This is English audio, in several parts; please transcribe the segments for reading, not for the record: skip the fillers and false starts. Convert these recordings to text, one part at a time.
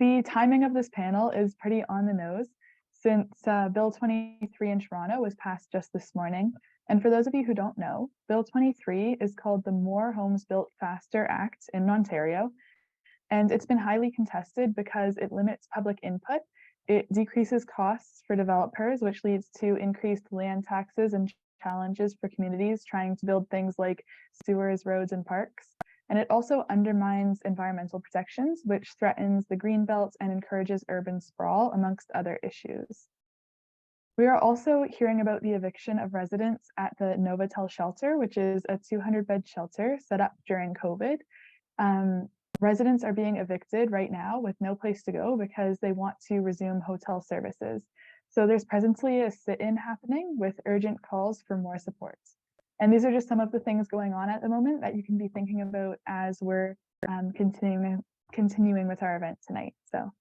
The timing of this panel is pretty on the nose since Bill 23 in Toronto was passed just this morning. And for those of you who don't know, Bill 23 is called the More Homes Built Faster Act in Ontario. And it's been highly contested because it limits public input. It decreases costs for developers, which leads to increased land taxes and challenges for communities trying to build things like sewers, roads, and parks. And it also undermines environmental protections, which threatens the green belt and encourages urban sprawl, amongst other issues. We are also hearing about the eviction of residents at the Novotel shelter, which is a 200-bed shelter set up during COVID. Residents are being evicted right now with no place to go because they want to resume hotel services. So there's presently a sit-in happening with urgent calls for more support. And these are just some of the things going on at the moment that you can be thinking about as we're continuing with our event tonight. So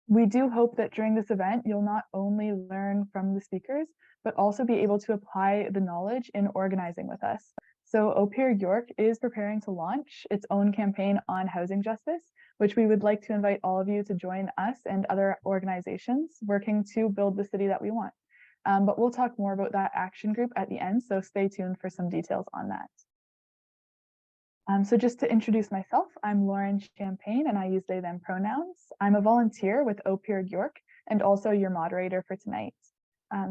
we do hope that during this event, you'll not only learn from the speakers, but also be able to apply the knowledge in organizing with us. So OPIRG York is preparing to launch its own campaign on housing justice, which we would like to invite all of you to join us and other organizations working to build the city that we want. But we'll talk more about that action group at the end, so stay tuned for some details on that. So just to introduce myself, I'm Lauren Champagne and I use they, them pronouns. I'm a volunteer with OPIRG York and also your moderator for tonight.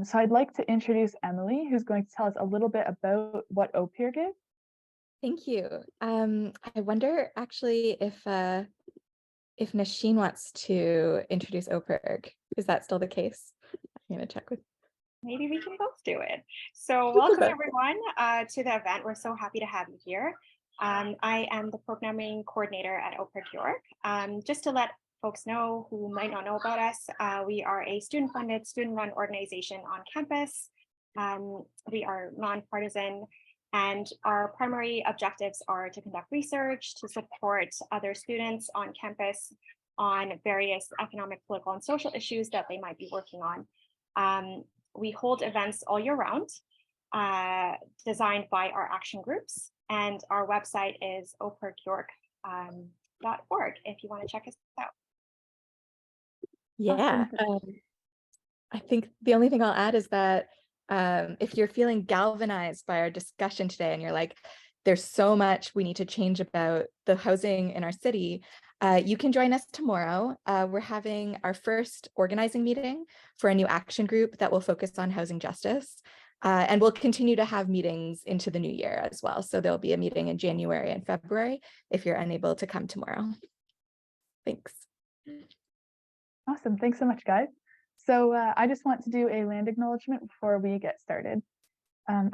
So I'd like to introduce Emily, who's going to tell us a little bit about what OPIRG is. Thank you. I wonder actually if Nasheen wants to introduce OPIRG. Is that still the case? I'm going to check with. Maybe we can both do it. So welcome everyone to the event. We're so happy to have you here. I am the programming coordinator at OPIRG York. Just to let folks know who might not know about us, we are a student-funded, student-run organization on campus. We are nonpartisan, and our primary objectives are to conduct research, to support other students on campus on various economic, political, and social issues that they might be working on. We hold events all year round, designed by our action groups, and our website is opirgyork.org if you want to check us out. Yeah, I think the only thing I'll add is that if you're feeling galvanized by our discussion today and you're like, there's so much we need to change about the housing in our city, you can join us tomorrow. We're having our first organizing meeting for a new action group that will focus on housing justice. And we'll continue to have meetings into the new year as well. So there'll be a meeting in January and February if you're unable to come tomorrow. Thanks. Awesome. Thanks so much, guys. So I just want to do a land acknowledgement before we get started.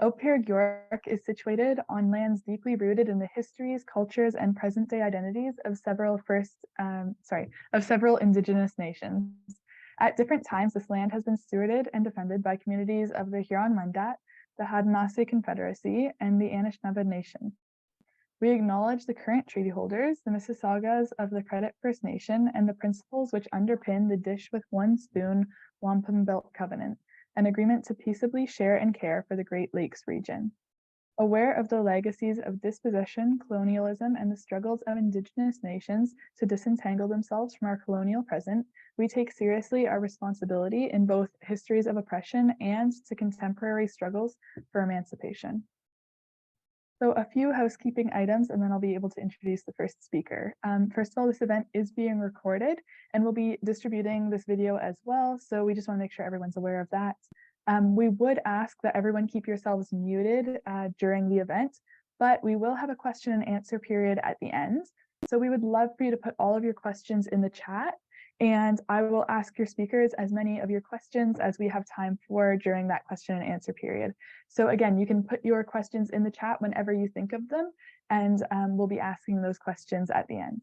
OPIRG York is situated on lands deeply rooted in the histories, cultures, and present-day identities of several Indigenous nations. At different times, this land has been stewarded and defended by communities of the Huron-Wendat, the Haudenosaunee Confederacy, and the Anishinaabe Nation. We acknowledge the current treaty holders, the Mississaugas of the Credit First Nation, and the principles which underpin the Dish with One Spoon Wampum Belt Covenant, an agreement to peaceably share and care for the Great Lakes region. Aware of the legacies of dispossession, colonialism, and the struggles of Indigenous nations to disentangle themselves from our colonial present, we take seriously our responsibility in both histories of oppression and to contemporary struggles for emancipation. So a few housekeeping items, and then I'll be able to introduce the first speaker. First of all, this event is being recorded, and we'll be distributing this video as well. So we just want to make sure everyone's aware of that. We would ask that everyone keep yourselves muted during the event, but we will have a question and answer period at the end. So we would love for you to put all of your questions in the chat, and I will ask your speakers as many of your questions as we have time for during that question and answer period. So again, you can put your questions in the chat whenever you think of them, and we'll be asking those questions at the end.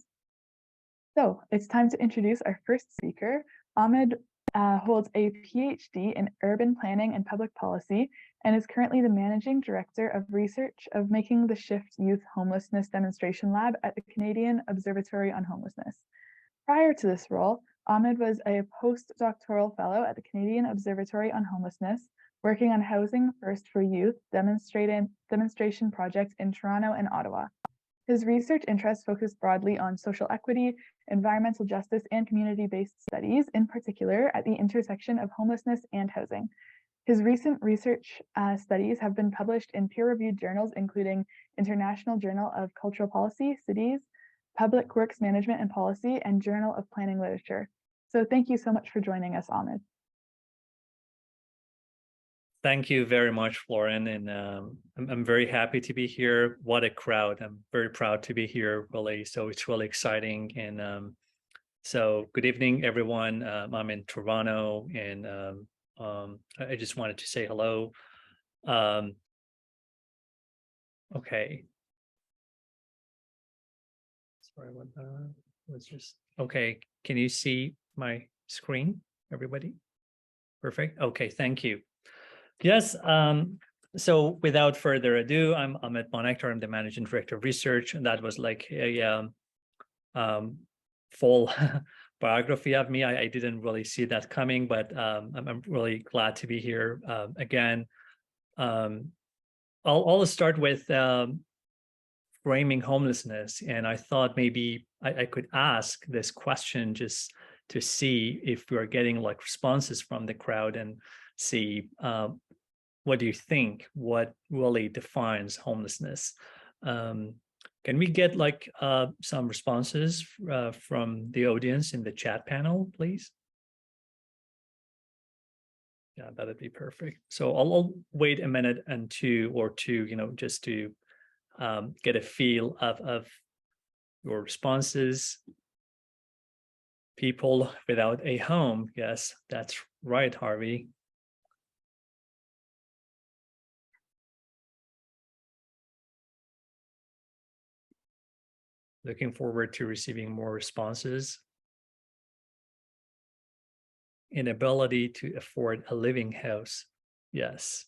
So it's time to introduce our first speaker. Ahmed holds a PhD in urban planning and public policy and is currently the managing director of research of Making the Shift Youth Homelessness Demonstration Lab at the Canadian Observatory on Homelessness. Prior to this role, Ahmed was a postdoctoral fellow at the Canadian Observatory on Homelessness, working on Housing First for Youth demonstration projects in Toronto and Ottawa. His research interests focus broadly on social equity, environmental justice, and community-based studies, in particular at the intersection of homelessness and housing. His recent research studies have been published in peer-reviewed journals, including International Journal of Cultural Policy, Cities, Public Works Management and Policy, and Journal of Planning Literature. So thank you so much for joining us, Ahmed. Thank you very much, Lauren, and I'm very happy to be here. What a crowd. I'm very proud to be here, really. So it's really exciting. And so good evening, everyone. I'm in Toronto, and I just wanted to say hello. Okay. Sorry, what was just okay. Can you see my screen, everybody? Perfect. Okay, thank you. Yes. So without further ado, I'm Ahmed Bonektar. I'm the managing director of research, and that was like a full biography of me. I didn't really see that coming, but I'm really glad to be here again. I'll start with framing homelessness, and I thought maybe I could ask this question just to see if we're getting like responses from the crowd and see what do you think, what really defines homelessness. Can we get like some responses from the audience in the chat panel, please? Yeah, that'd be perfect. So I'll wait a minute and two, just to get a feel of your responses. People without a home. Yes, that's right, Harvey. Looking forward to receiving more responses. Inability to afford a living house. Yes.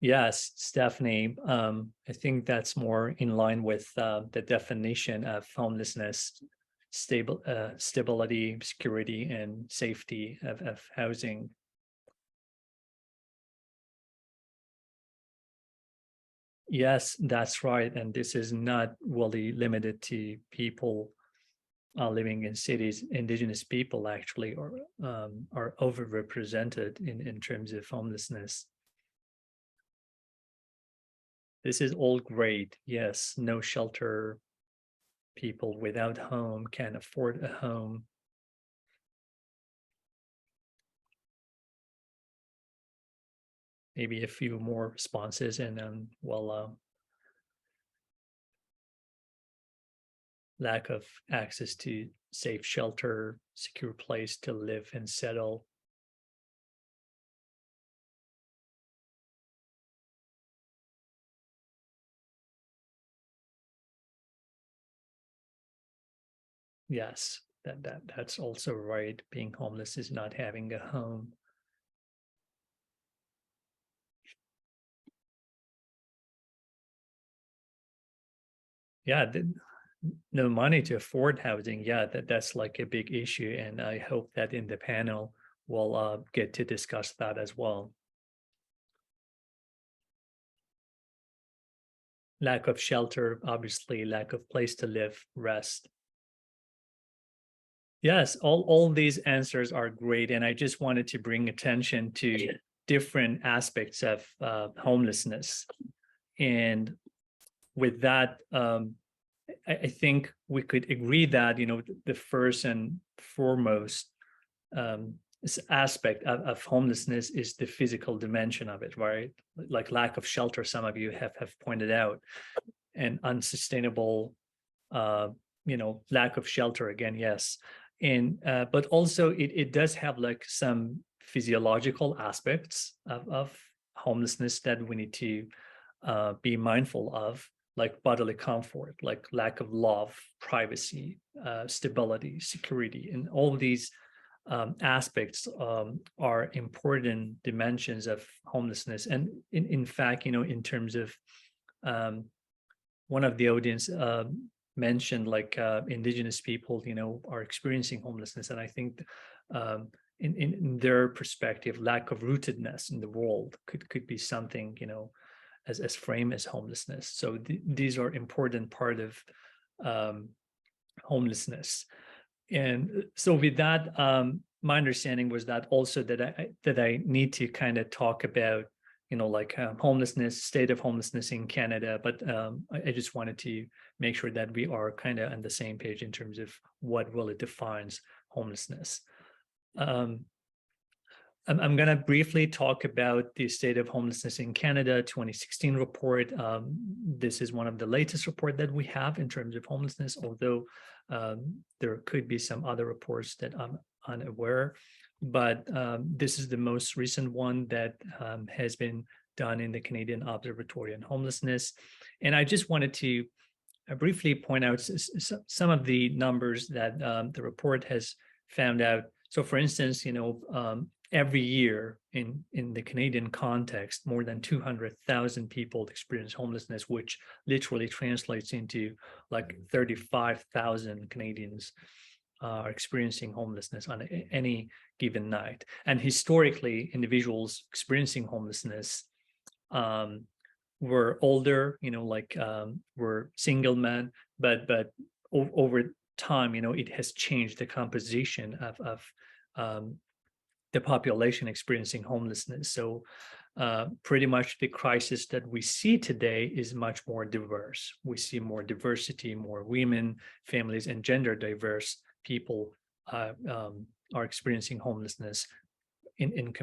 Yes, Stephanie, I think that's more in line with the definition of homelessness: stability, security, and safety of housing. Yes, that's right. And this is not really limited to people living in cities. Indigenous people actually are overrepresented in terms of homelessness. This is all great. Yes, no shelter. People without home can't afford a home. Maybe a few more responses, and then we'll lack of access to safe shelter, secure place to live and settle. Yes, that's also right. Being homeless is not having a home. Yeah, no money to afford housing. Yeah, that's like a big issue, and I hope that in the panel we'll get to discuss that as well. Lack of shelter, obviously, lack of place to live, rest. Yes, all these answers are great, and I just wanted to bring attention to different aspects of homelessness. And with that, I think we could agree that, the first and foremost aspect of homelessness is the physical dimension of it, right? Like lack of shelter, some of you have pointed out, and unsustainable, lack of shelter again, yes. And but also it does have like some physiological aspects of homelessness that we need to be mindful of, like bodily comfort, like lack of love, privacy, stability, security, and all these aspects are important dimensions of homelessness. And in fact, in terms of one of the audience mentioned like Indigenous people, are experiencing homelessness. And I think in their perspective, lack of rootedness in the world could be something, as frame as homelessness. So these are important part of homelessness. And so with that, my understanding was that also that I need to kind of talk about, like homelessness, state of homelessness in Canada, but I just wanted to make sure that we are kind of on the same page in terms of what really defines homelessness. I'm going to briefly talk about the state of homelessness in Canada 2016 report. This is one of the latest report that we have in terms of homelessness, although there could be some other reports that I'm unaware. But this is the most recent one that has been done in the Canadian Observatory on Homelessness. And I just wanted to briefly point out some of the numbers that the report has found out. So for instance, every year in the Canadian context, more than 200,000 people experience homelessness, which literally translates into like 35,000 Canadians are experiencing homelessness on any given night. And historically, individuals experiencing homelessness were older, were single men, but over time, it has changed the composition of the population experiencing homelessness. So pretty much the crisis that we see today is much more diverse. We see more diversity, more women, families, and gender diverse people are experiencing homelessness in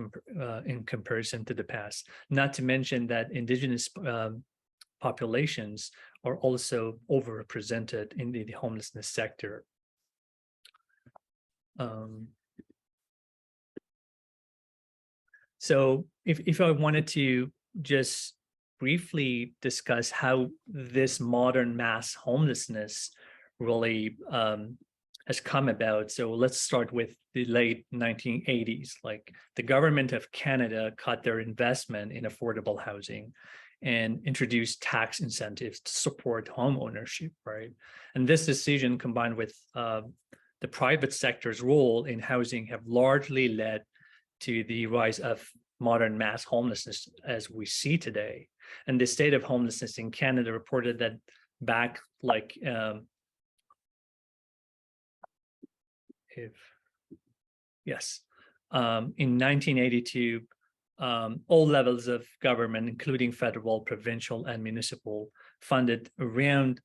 comparison to the past. Not to mention that Indigenous populations are also overrepresented in the homelessness sector. So if I wanted to just briefly discuss how this modern mass homelessness really has come about. So let's start with the late 1980s. Like the government of Canada cut their investment in affordable housing and introduced tax incentives to support home ownership, right? And this decision, combined with the private sector's role in housing, have largely led to the rise of modern mass homelessness as we see today. And the state of homelessness in Canada reported that back like in 1982, all levels of government, including federal, provincial, and municipal, funded around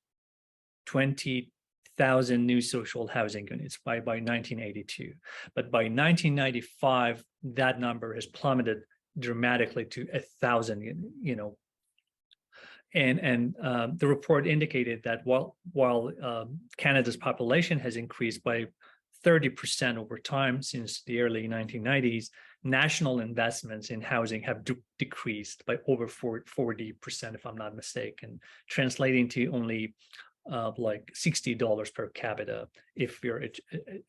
20,000 new social housing units by 1982. But by 1995, that number has plummeted dramatically to 1,000, And the report indicated that while Canada's population has increased by 30% over time since the early 1990s, national investments in housing have decreased by over 40%, if I'm not mistaken, translating to only like $60 per capita if you're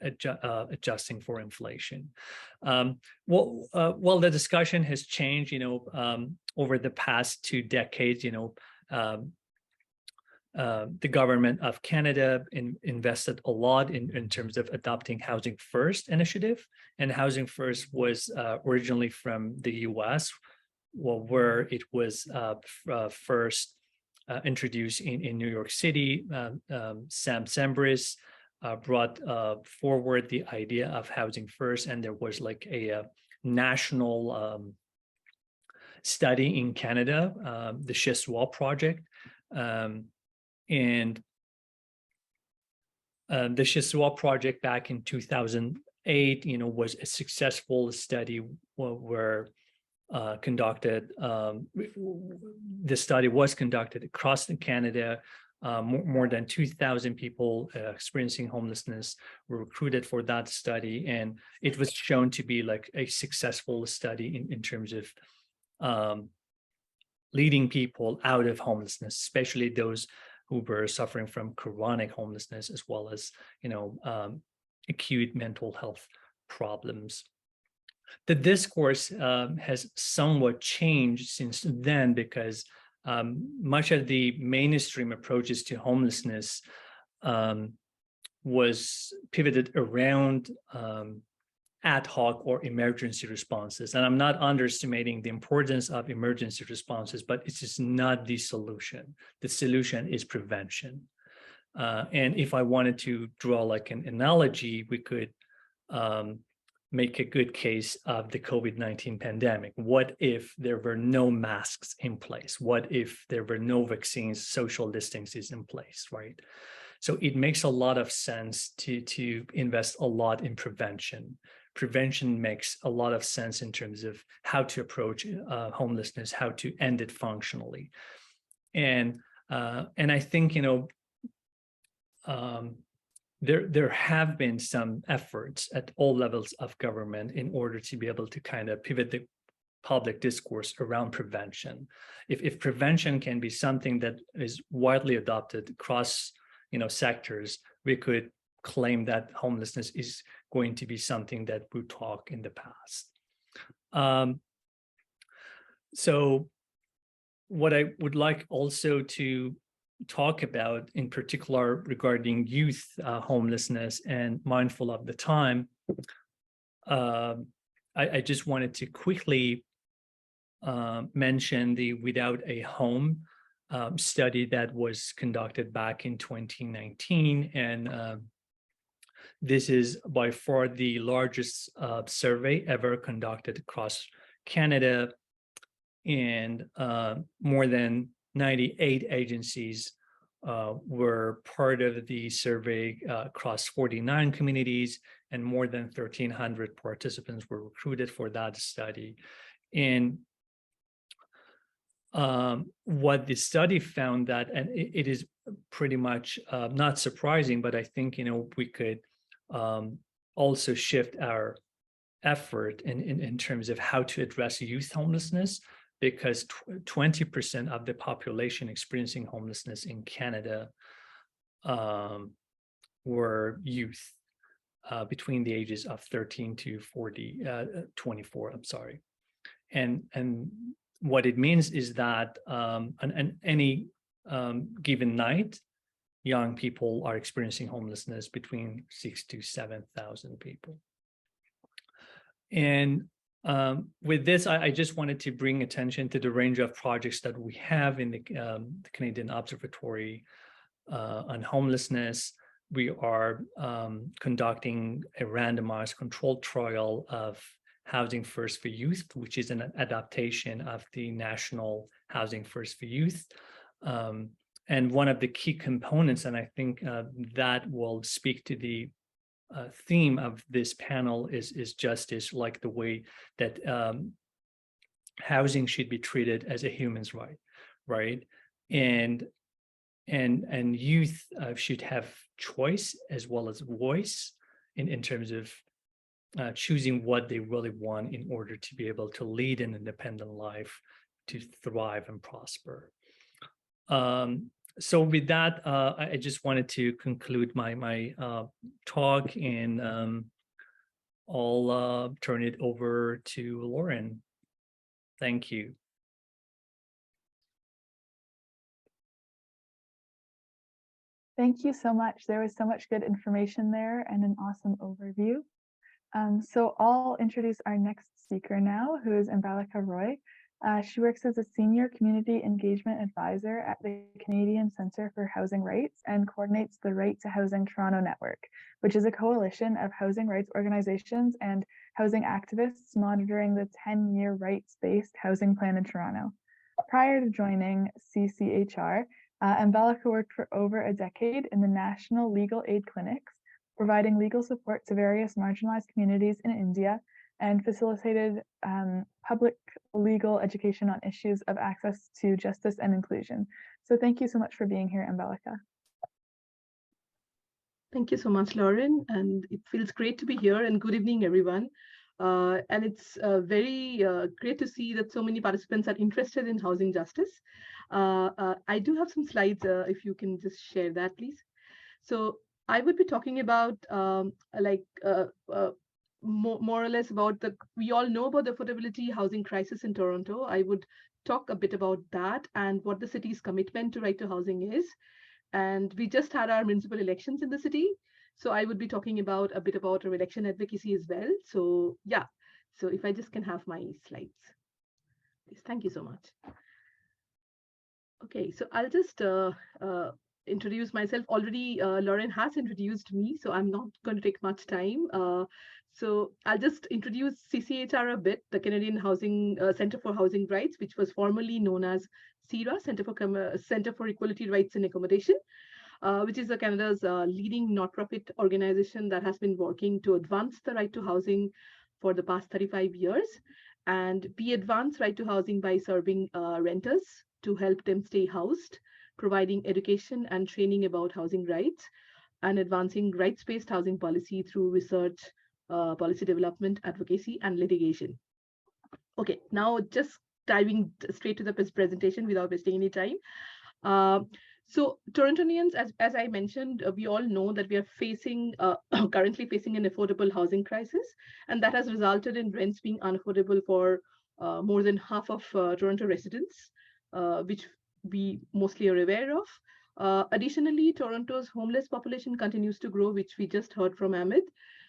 adjusting for inflation. Well, the discussion has changed, over the past 2 decades. The government of Canada invested a lot in terms of adopting Housing First initiative, and Housing First was originally from the US, where it was first introduced in New York City. Sam Sembris brought forward the idea of Housing First, and there was like a national study in Canada, the Chiswa project. And the Chiswa project back in 2008, was a successful study where conducted. The study was conducted across Canada. More than 2,000 people experiencing homelessness were recruited for that study, and it was shown to be like a successful study in terms of leading people out of homelessness, especially those who were suffering from chronic homelessness, as well as acute mental health problems. The discourse has somewhat changed since then, because much of the mainstream approaches to homelessness was pivoted around ad hoc or emergency responses. And I'm not underestimating the importance of emergency responses, but it's just not the solution. The solution is prevention. And if I wanted to draw like an analogy, we could make a good case of the COVID-19 pandemic. What if there were no masks in place? What if there were no vaccines, social distancing in place, right? So it makes a lot of sense to invest a lot in prevention. Prevention makes a lot of sense in terms of how to approach homelessness, how to end it functionally. And I think, you know, there have been some efforts at all levels of government in order to be able to kind of pivot the public discourse around prevention. If prevention can be something that is widely adopted across, you know, sectors, we could claim that homelessness is going to be something that we talk in the past. So what I would like also to talk about in particular regarding youth homelessness, and mindful of the time, I just wanted to quickly mention the Without a Home study that was conducted back in 2019. And this is by far the largest survey ever conducted across Canada. And more than 98 agencies were part of the survey across 49 communities, and more than 1,300 participants were recruited for that study. And what the study found that, and it is pretty much not surprising, but I think, you know, we could also shift our effort in terms of how to address youth homelessness, because 20% of the population experiencing homelessness in Canada were youth between the ages of 13 to 24, I'm sorry. And what it means is that on any given night, young people are experiencing homelessness between 6,000 to 7,000 people. And with this, I just wanted to bring attention to the range of projects that we have in the Canadian Observatory on homelessness. We are conducting a randomized controlled trial of Housing First for Youth, which is an adaptation of the National Housing First for Youth. And one of the key components, and I think that will speak to the theme of this panel, is justice, like the way that housing should be treated as a human's right? And youth should have choice as well as voice in terms of choosing what they really want in order to be able to lead an independent life, to thrive and prosper. So with that, I just wanted to conclude my talk, and I'll turn it over to Lauren. Thank you. Thank you so much. There was so much good information there and an awesome overview. So I'll introduce our next speaker now, who is Ambalika Roy. She works as a senior community engagement advisor at the Canadian Centre for Housing Rights and coordinates the Right to Housing Toronto Network, which is a coalition of housing rights organizations and housing activists monitoring the 10-year rights-based housing plan in Toronto. Prior to joining CCHR, Ambalika worked for over a decade in the National Legal Aid Clinics, providing legal support to various marginalized communities in India, and facilitated public legal education on issues of access to justice and inclusion. So thank you so much for being here, Ambalika. Thank you so much, Lauren, and it feels great to be here, and good evening, everyone. And it's very great to see that so many participants are interested in housing justice. I do have some slides, if you can just share that, please. So I would be talking about more or less about we all know about the affordability housing crisis in Toronto. I would talk a bit about that and what the city's commitment to right to housing is. And we just had our municipal elections in the city. So I would be talking about a bit about our election advocacy as well. So yeah, so if I just can have my slides, please. Thank you so much. Okay, so I'll just introduce myself. Already, Lauren has introduced me, so I'm not going to take much time. So I'll just introduce CCHR a bit, the Canadian Housing Center for Housing Rights, which was formerly known as CERA, Center for Equality, Rights and Accommodation, which is Canada's leading not-profit organization that has been working to advance the right to housing for the past 35 years. And we advance right to housing by serving renters to help them stay housed, providing education and training about housing rights, and advancing rights-based housing policy through research, policy development, advocacy, and litigation. Okay, now just diving straight to the presentation without wasting any time. So Torontonians, as I mentioned, we all know that we are facing, currently facing an affordable housing crisis, and that has resulted in rents being unaffordable for more than half of Toronto residents, which we mostly are aware of. Additionally, Toronto's homeless population continues to grow, which we just heard from Amit.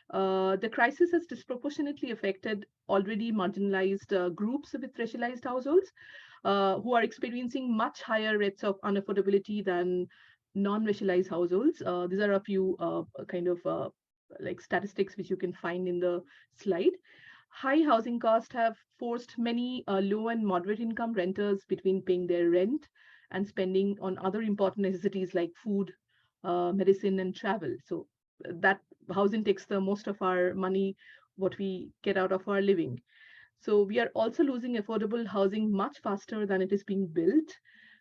The crisis has disproportionately affected already marginalized groups with racialized households, who are experiencing much higher rates of unaffordability than non-racialized households. These are a few like statistics which you can find in the slide. High housing costs have forced many low and moderate income renters between paying their rent and spending on other important necessities like food, medicine, and travel. So that housing takes the most of our money, what we get out of our living. So we are also losing affordable housing much faster than it is being built,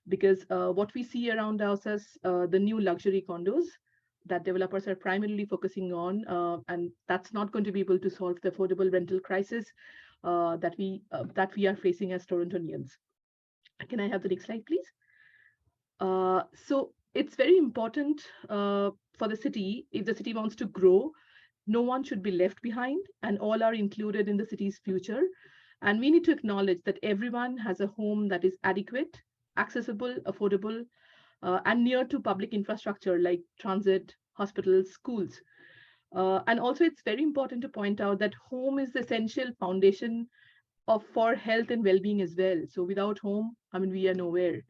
because what we see around us as the new luxury condos that developers are primarily focusing on, and that's not going to be able to solve the affordable rental crisis that we are facing as Torontonians. Can I have the next slide, please? So it's very important for the city, if the city wants to grow, no one should be left behind, and all are included in the city's future. And we need to acknowledge that everyone has a home that is adequate, accessible, affordable, and near to public infrastructure like transit, hospitals, schools. And also, it's very important to point out that home is the essential foundation for health and well-being as well. So without home, I mean, we are nowhere.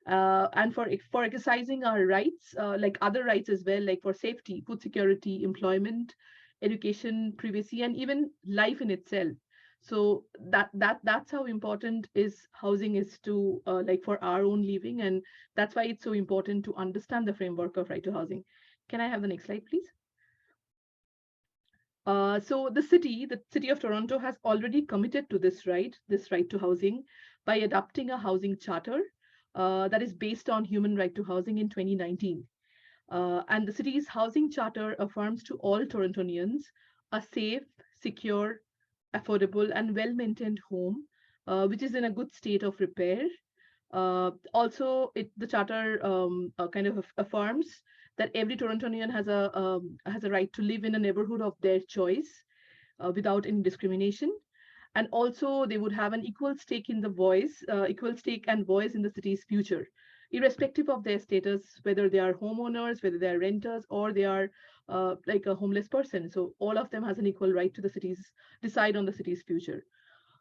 And for exercising our rights, like other rights as well, like for safety, food security, employment, education, privacy, and even life in itself. So that's how important is housing is to like for our own living, and that's why it's so important to understand the framework of right to housing. Can I have the next slide, please? So the city of Toronto has already committed to this right to housing by adopting a housing charter that is based on human right to housing in 2019. And the city's housing charter affirms to all Torontonians a safe, secure, affordable, and well-maintained home, which is in a good state of repair. Also, the charter kind of affirms that every Torontonian has a right to live in a neighborhood of their choice without any discrimination. And also, they would have an equal stake in the equal stake and voice in the city's future, irrespective of their status, whether they are homeowners, whether they are renters, or they are like a homeless person. So all of them has an equal right to decide on the city's future.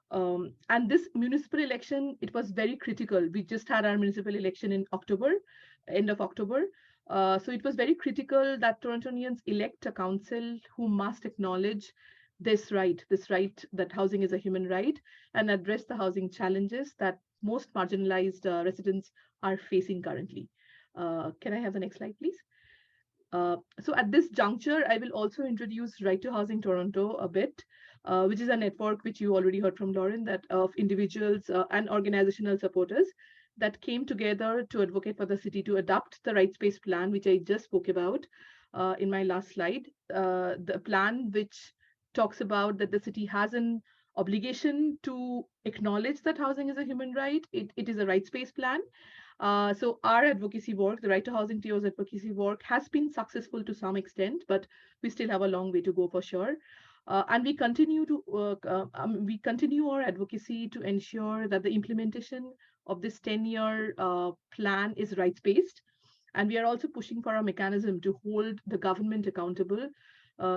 And this municipal election, it was very critical. We just had our municipal election in October, end of October. So it was very critical that Torontonians elect a council who must acknowledge this right that housing is a human right, and address the housing challenges that most marginalized residents are facing currently. Can I have the next slide, please? So at this juncture, I will also introduce Right to Housing Toronto a bit, which is a network which you already heard from Lauren, that of individuals and organizational supporters that came together to advocate for the city to adopt the rights-based plan, which I just spoke about in my last slide. The plan which talks about that the city has an obligation to acknowledge that housing is a human right. It is a rights-based plan. So our advocacy work, the Right to Housing TO's advocacy work, has been successful to some extent, but we still have a long way to go for sure. And we continue our advocacy to ensure that the implementation of this 10-year plan is rights-based, And we are also pushing for a mechanism to hold the government accountable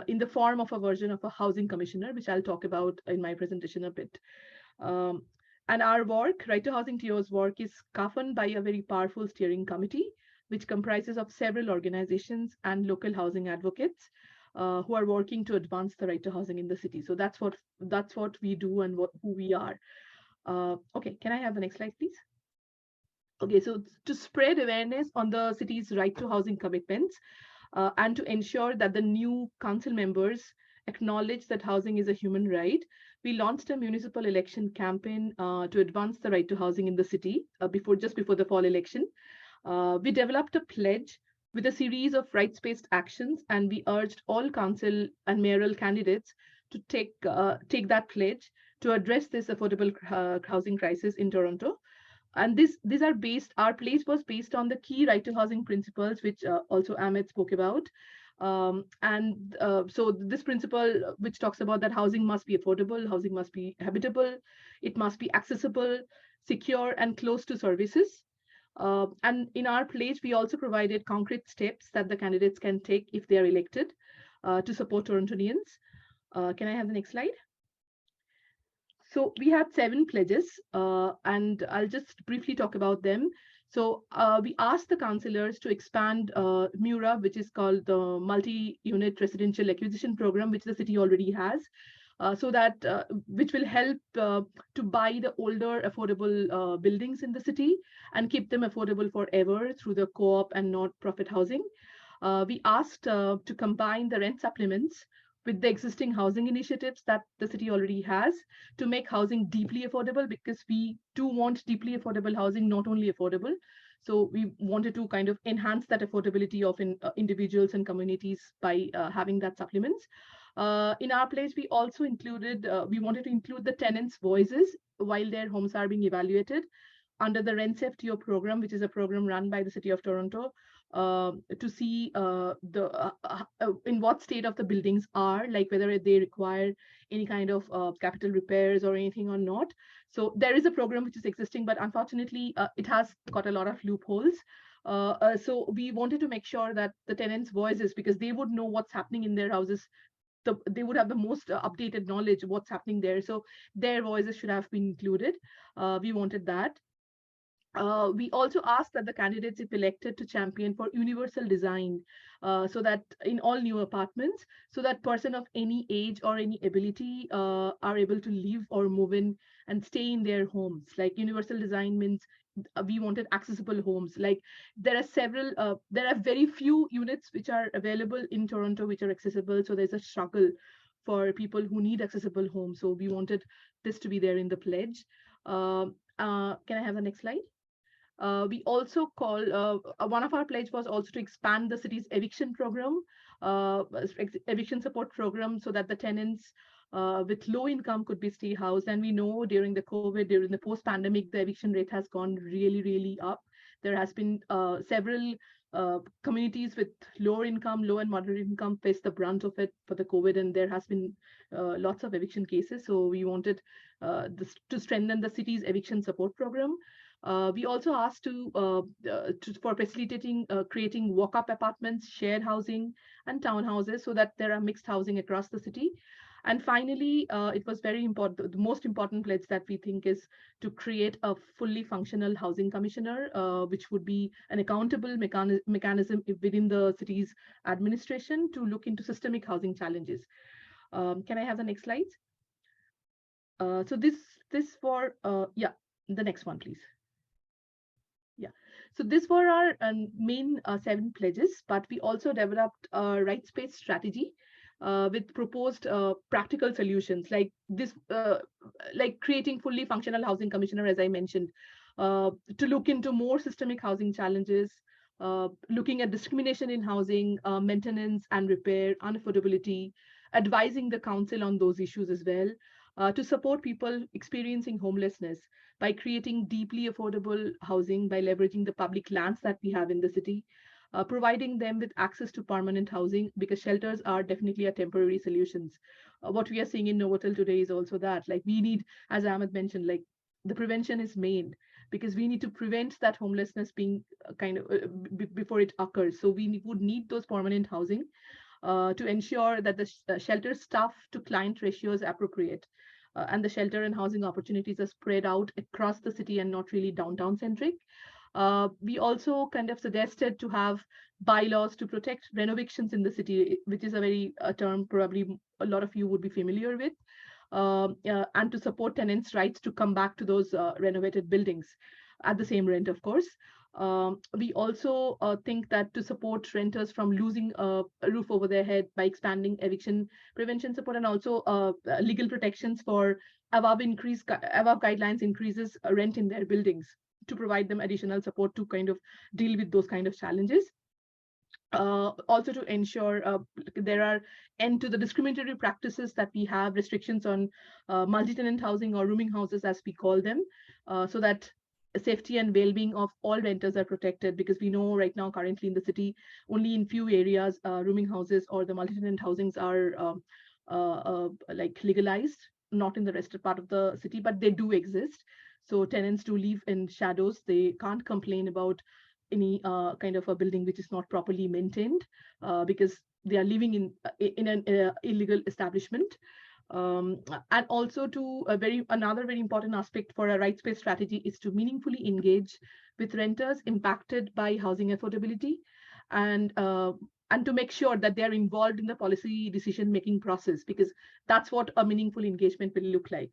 in the form of a version of a housing commissioner, which I'll talk about in my presentation a bit. And our work, Right to Housing TO's work, is governed by a very powerful steering committee, which comprises of several organizations and local housing advocates who are working to advance the right to housing in the city. So that's what we do and who we are. Okay, can I have the next slide, please? Okay, so to spread awareness on the city's right to housing commitments and to ensure that the new council members acknowledge that housing is a human right, we launched a municipal election campaign to advance the right to housing in the city just before the fall election. We developed a pledge with a series of rights-based actions, and we urged all council and mayoral candidates to take that pledge to address this affordable housing crisis in Toronto. And these are based, our pledge was based on the key right to housing principles, which also Ahmed spoke about. So this principle, which talks about that housing must be affordable, housing must be habitable, it must be accessible, secure, and close to services. And in our pledge, we also provided concrete steps that the candidates can take if they are elected to support Torontonians. Can I have the next slide? So we had 7 pledges, and I'll just briefly talk about them. So we asked the councillors to expand MURA, which is called the Multi-Unit Residential Acquisition Program, which the city already has, so that which will help to buy the older affordable buildings in the city and keep them affordable forever through the co-op and not-profit housing. We asked to combine the rent supplements with the existing housing initiatives that the city already has to make housing deeply affordable, because we do want deeply affordable housing, not only affordable. So we wanted to kind of enhance that affordability of individuals and communities by having that supplements. In our pledge, we also included, we wanted to include the tenants' voices while their homes are being evaluated under the Rent Safe TO program, which is a program run by the City of Toronto, to see in what state of the buildings are, like whether they require any kind of capital repairs or anything or not. So there is a program which is existing, but unfortunately, it has got a lot of loopholes. So we wanted to make sure that the tenants' voices, because they would know what's happening in their houses, they would have the most updated knowledge of what's happening there. So their voices should have been included. We wanted that. We also asked that the candidates, if elected, to champion for universal design, so that in all new apartments, so that person of any age or any ability are able to live or move in and stay in their homes. Like universal design means we wanted accessible homes. Like there are very few units which are available in Toronto which are accessible. So there's a struggle for people who need accessible homes. So we wanted this to be there in the pledge. Can I have the next slide? We also one of our pledge was also to expand the city's eviction program, eviction support program, so that the tenants with low income could be stay housed. And we know during the COVID, during the post-pandemic, the eviction rate has gone really, really up. There has been several communities with lower income, low and moderate income face the brunt of it for the COVID, and there has been lots of eviction cases. So we wanted to strengthen the city's eviction support program. We also asked for facilitating creating walk-up apartments, shared housing, and townhouses, so that there are mixed housing across the city. And finally, it was very important. The most important pledge that we think is to create a fully functional housing commissioner, which would be an accountable mechanism within the city's administration to look into systemic housing challenges. Can I have the next slides? So this for the next one, please. So these were our main 7 pledges, but we also developed a rights-based strategy with proposed practical solutions, like this, like creating fully functional housing commissioner, as I mentioned, to look into more systemic housing challenges, looking at discrimination in housing, maintenance and repair, unaffordability, advising the council on those issues as well, to support people experiencing homelessness by creating deeply affordable housing, by leveraging the public lands that we have in the city, providing them with access to permanent housing, because shelters are definitely a temporary solutions. What we are seeing in Novotel today is also that, like, we need, as Ahmed mentioned, like the prevention is main. because we need to prevent that homelessness being before it occurs. So we would need those permanent housing to ensure that the shelter staff to client ratio is appropriate. And the shelter and housing opportunities are spread out across the city and not really downtown centric. We also kind of suggested to have bylaws to protect renovictions in the city, which is a very term probably a lot of you would be familiar with, and to support tenants' rights to come back to those renovated buildings at the same rent, of course. We also think that to support renters from losing a roof over their head by expanding eviction prevention support, and also legal protections for above guidelines increases rent in their buildings, to provide them additional support to kind of deal with those kind of challenges. Also to ensure there are end to the discriminatory practices that we have, restrictions on multi-tenant housing or rooming houses as we call them, so that safety and well-being of all renters are protected, because we know right now currently in the city only in few areas rooming houses or the multi-tenant housings are like legalized, not in the rest of part of the city, but they do exist. So tenants do live in shadows. They can't complain about any kind of a building which is not properly maintained because they are living in an illegal establishment. And also to another very important aspect for a rights-based strategy is to meaningfully engage with renters impacted by housing affordability, and to make sure that they are involved in the policy decision-making process, because that's what a meaningful engagement will look like.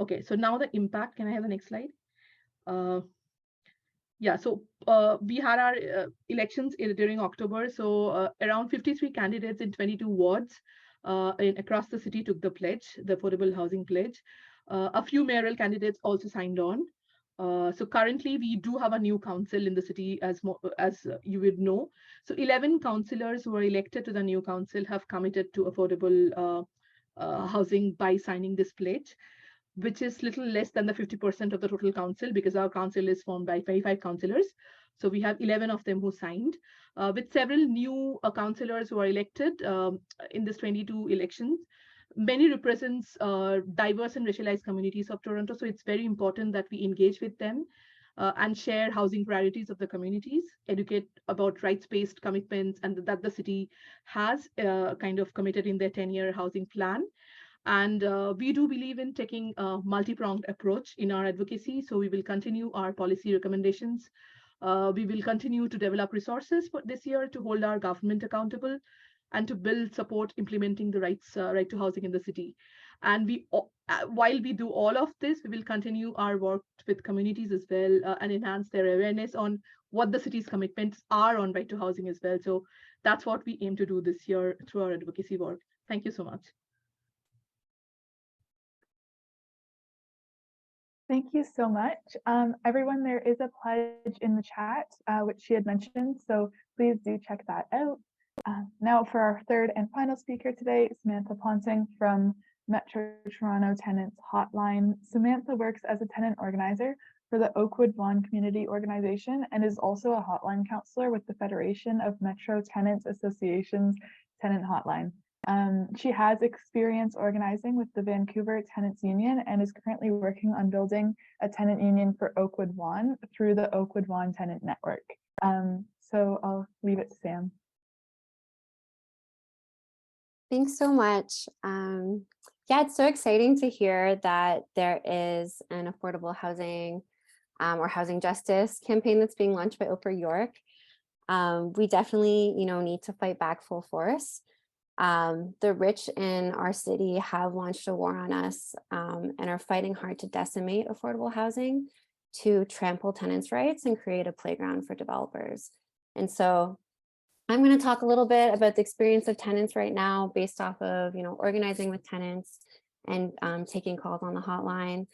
Okay, so now the impact. Can I have the next slide? Yeah, so we had our elections during October. So around 53 candidates in 22 wards across the city took the pledge, the affordable housing pledge. A few mayoral candidates also signed on. So currently we do have a new council in the city, as you would know. So 11 councillors who were elected to the new council have committed to affordable housing by signing this pledge, which is little less than the 50% of the total council, because our council is formed by 55 councillors. So we have 11 of them who signed, with several new councillors who are elected in this 22 elections. Many represents diverse and racialized communities of Toronto. So it's very important that we engage with them and share housing priorities of the communities, educate about rights-based commitments, and that the city has kind of committed in their 10-year housing plan. And we do believe in taking a multi-pronged approach in our advocacy. So we will continue our policy recommendations. We will continue to develop resources for this year to hold our government accountable and to build support implementing the right to housing in the city. And while we do all of this, we will continue our work with communities as well and enhance their awareness on what the city's commitments are on right to housing as well. So that's what we aim to do this year through our advocacy work. Thank you so much. Thank you so much. Everyone, there is a pledge in the chat, which she had mentioned, so please do check that out. Now for our third and final speaker today, Samantha Ponting from Metro Toronto Tenants Hotline. Samantha works as a tenant organizer for the Oakwood Vaughan Community Organization and is also a hotline counselor with the Federation of Metro Tenants Associations Tenant Hotline. She has experience organizing with the Vancouver Tenants Union and is currently working on building a tenant union for Oakwood Vaughan through the Oakwood Vaughan Tenant Network. So I'll leave it to Sam. Thanks so much. Yeah, it's so exciting to hear that there is an affordable housing or housing justice campaign that's being launched by OPIRG York. We definitely, need to fight back full force. The rich in our city have launched a war on us and are fighting hard to decimate affordable housing, to trample tenants' rights and create a playground for developers. And so I'm going to talk a little bit about the experience of tenants right now based off of, organizing with tenants and taking calls on the hotline.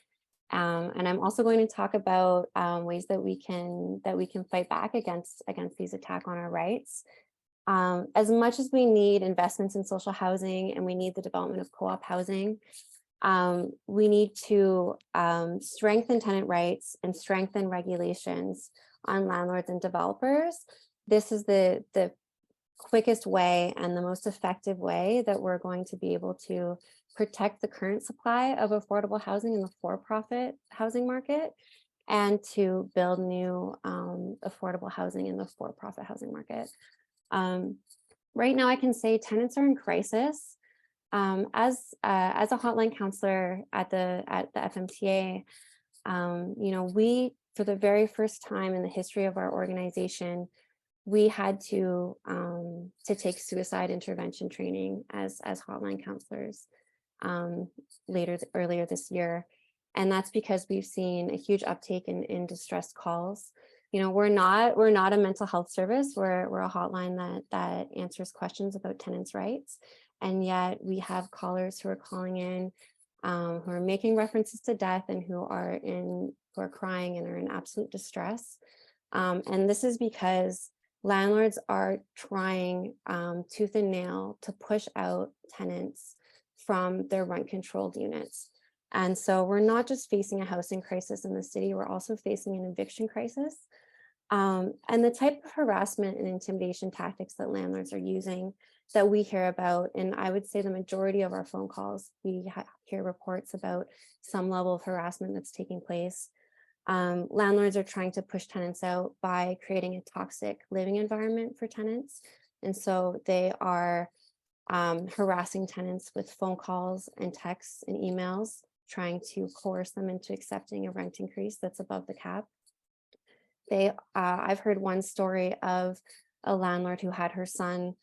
And I'm also going to talk about ways that we can fight back against these attacks on our rights. As much as we need investments in social housing and we need the development of co-op housing, we need to strengthen tenant rights and strengthen regulations on landlords and developers. This is the quickest way and the most effective way that we're going to be able to protect the current supply of affordable housing in the for-profit housing market and to build new affordable housing in the for-profit housing market. Right now, I can say tenants are in crisis. As a hotline counselor at the FMTA, we, for the very first time in the history of our organization, we had to take suicide intervention training as hotline counselors earlier this year. And that's because we've seen a huge uptake in distressed calls. We're not a mental health service. We're a hotline that answers questions about tenants' rights. And yet we have callers who are calling in, who are making references to death and who are crying and are in absolute distress. And this is because landlords are trying tooth and nail to push out tenants from their rent-controlled units. And so we're not just facing a housing crisis in the city, we're also facing an eviction crisis. And the type of harassment and intimidation tactics that landlords are using that we hear about, and I would say the majority of our phone calls, we hear reports about some level of harassment that's taking place. Landlords are trying to push tenants out by creating a toxic living environment for tenants. And so they are harassing tenants with phone calls and texts and emails, trying to coerce them into accepting a rent increase that's above the cap. I've heard one story of a landlord who had her son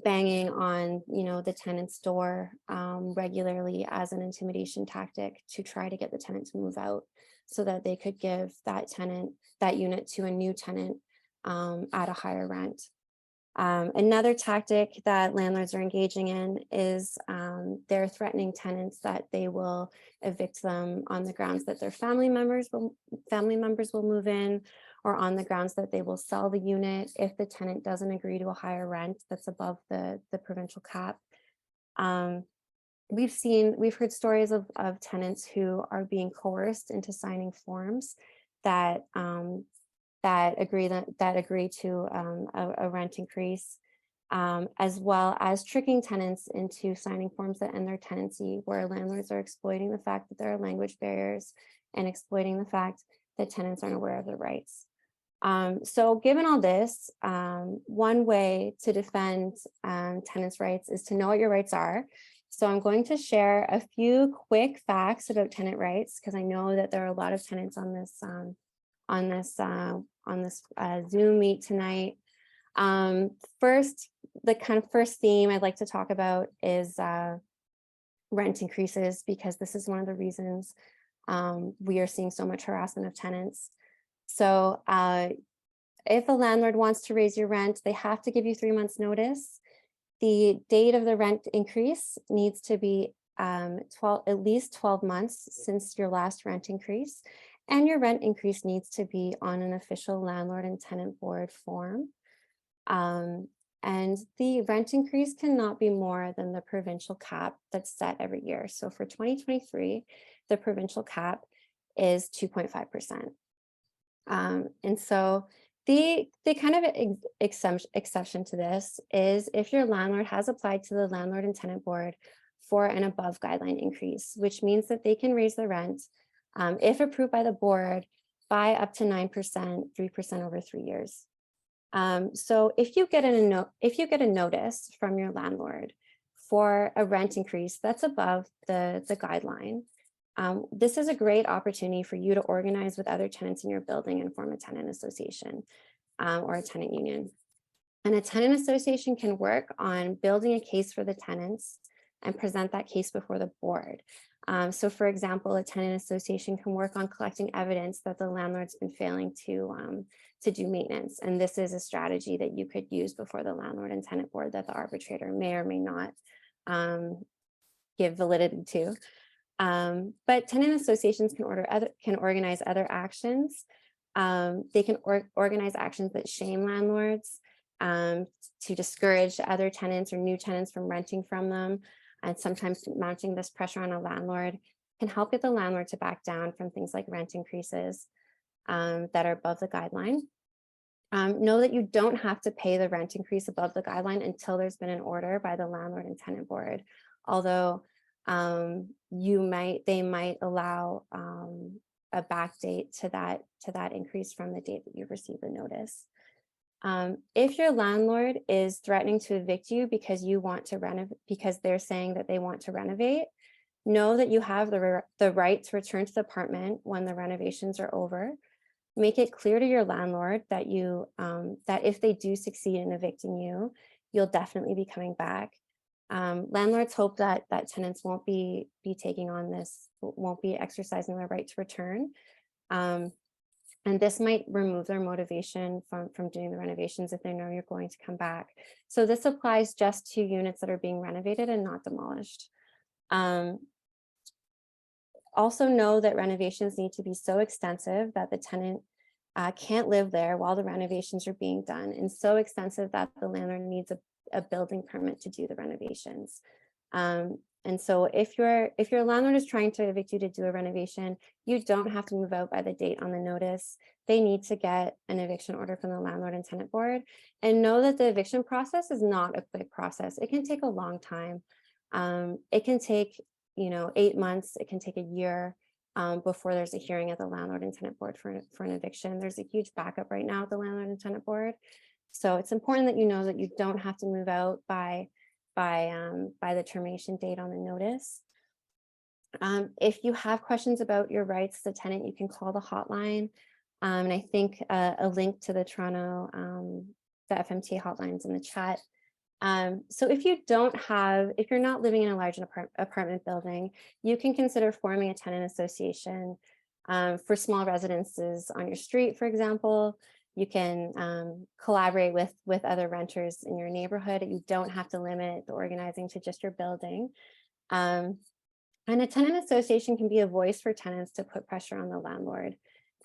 banging on, the tenant's door regularly as an intimidation tactic to try to get the tenant to move out, so that they could give that unit to a new tenant at a higher rent. Another tactic that landlords are engaging in is they're threatening tenants that they will evict them on the grounds that their family members will move in, or on the grounds that they will sell the unit if the tenant doesn't agree to a higher rent that's above the provincial cap. We've heard stories of tenants who are being coerced into signing forms that agree to a rent increase, as well as tricking tenants into signing forms that end their tenancy, where landlords are exploiting the fact that there are language barriers and exploiting the fact that tenants aren't aware of their rights. So given all this, one way to defend tenants' rights is to know what your rights are. So I'm going to share a few quick facts about tenant rights, because I know that there are a lot of tenants on this Zoom meet tonight. First, the kind of first theme I'd like to talk about is rent increases, because this is one of the reasons we are seeing so much harassment of tenants. So if a landlord wants to raise your rent, they have to give you 3 months notice. The date of the rent increase needs to be at least 12 months since your last rent increase. And your rent increase needs to be on an official landlord and tenant board form. And the rent increase cannot be more than the provincial cap that's set every year. So for 2023, the provincial cap is 2.5%. And so the kind of exception to this is if your landlord has applied to the landlord and tenant board for an above guideline increase, which means that they can raise the rent, if approved by the board, by up to 9%, 3% over 3 years. So if you get a notice from your landlord for a rent increase that's above the guideline, this is a great opportunity for you to organize with other tenants in your building and form a tenant association or a tenant union. And a tenant association can work on building a case for the tenants and present that case before the board. So for example, a tenant association can work on collecting evidence that the landlord's been failing to do maintenance. And this is a strategy that you could use before the landlord and tenant board that the arbitrator may or may not give validity to. But tenant associations can organize other actions. They can organize actions that shame landlords, to discourage other tenants or new tenants from renting from them. And sometimes mounting this pressure on a landlord can help get the landlord to back down from things like rent increases that are above the guideline. Know that you don't have to pay the rent increase above the guideline until there's been an order by the landlord and tenant board. Although they might allow back date to that increase from the date that you received the notice. If your landlord is threatening to evict you because you want to renovate, because they're saying that they want to renovate, know that you have the right to return to the apartment when the renovations are over. Make it clear to your landlord that you that if they do succeed in evicting you, you'll definitely be coming back. Landlords hope that tenants won't be taking on this, won't be exercising their right to return. And this might remove their motivation from doing the renovations if they know you're going to come back. So this applies just to units that are being renovated and not demolished. Also know that renovations need to be so extensive that the tenant can't live there while the renovations are being done, and so extensive that the landlord needs a building permit to do the renovations. And so if your landlord is trying to evict you to do a renovation, you don't have to move out by the date on the notice. They need to get an eviction order from the landlord and tenant board, and know that the eviction process is not a quick process. It can take a long time. It can take 8 months, it can take a year before there's a hearing at the landlord and tenant board for an eviction. There's a huge backup right now at the landlord and tenant board. So it's important that you know that you don't have to move out by the termination date on the notice. If you have questions about your rights as a tenant, you can call the hotline. And I think a link to the Toronto, the FMTA hotlines in the chat. So if you're not living in a large apartment building, you can consider forming a tenant association for small residences on your street, for example. You can collaborate with other renters in your neighborhood. You don't have to limit the organizing to just your building. And a tenant association can be a voice for tenants to put pressure on the landlord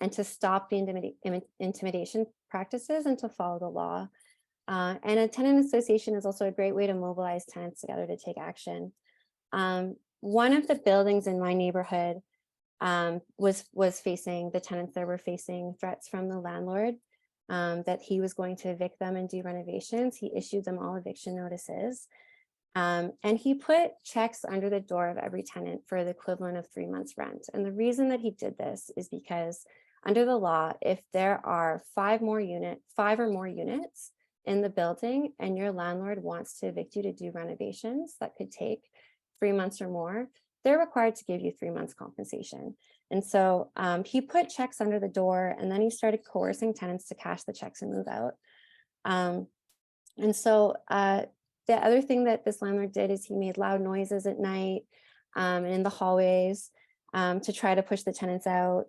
and to stop the intimidation practices and to follow the law. And a tenant association is also a great way to mobilize tenants together to take action. One of the buildings in my neighborhood was facing, the tenants there were facing threats from the landlord that he was going to evict them and do renovations. He issued them all eviction notices. And he put checks under the door of every tenant for the equivalent of 3 months rent. And the reason that he did this is because under the law, if there are 5 or more units in the building and your landlord wants to evict you to do renovations that could take 3 months or more, they're required to give you 3 months compensation. And so he put checks under the door, and then he started coercing tenants to cash the checks and move out. And so the other thing that this landlord did is he made loud noises at night and in the hallways to try to push the tenants out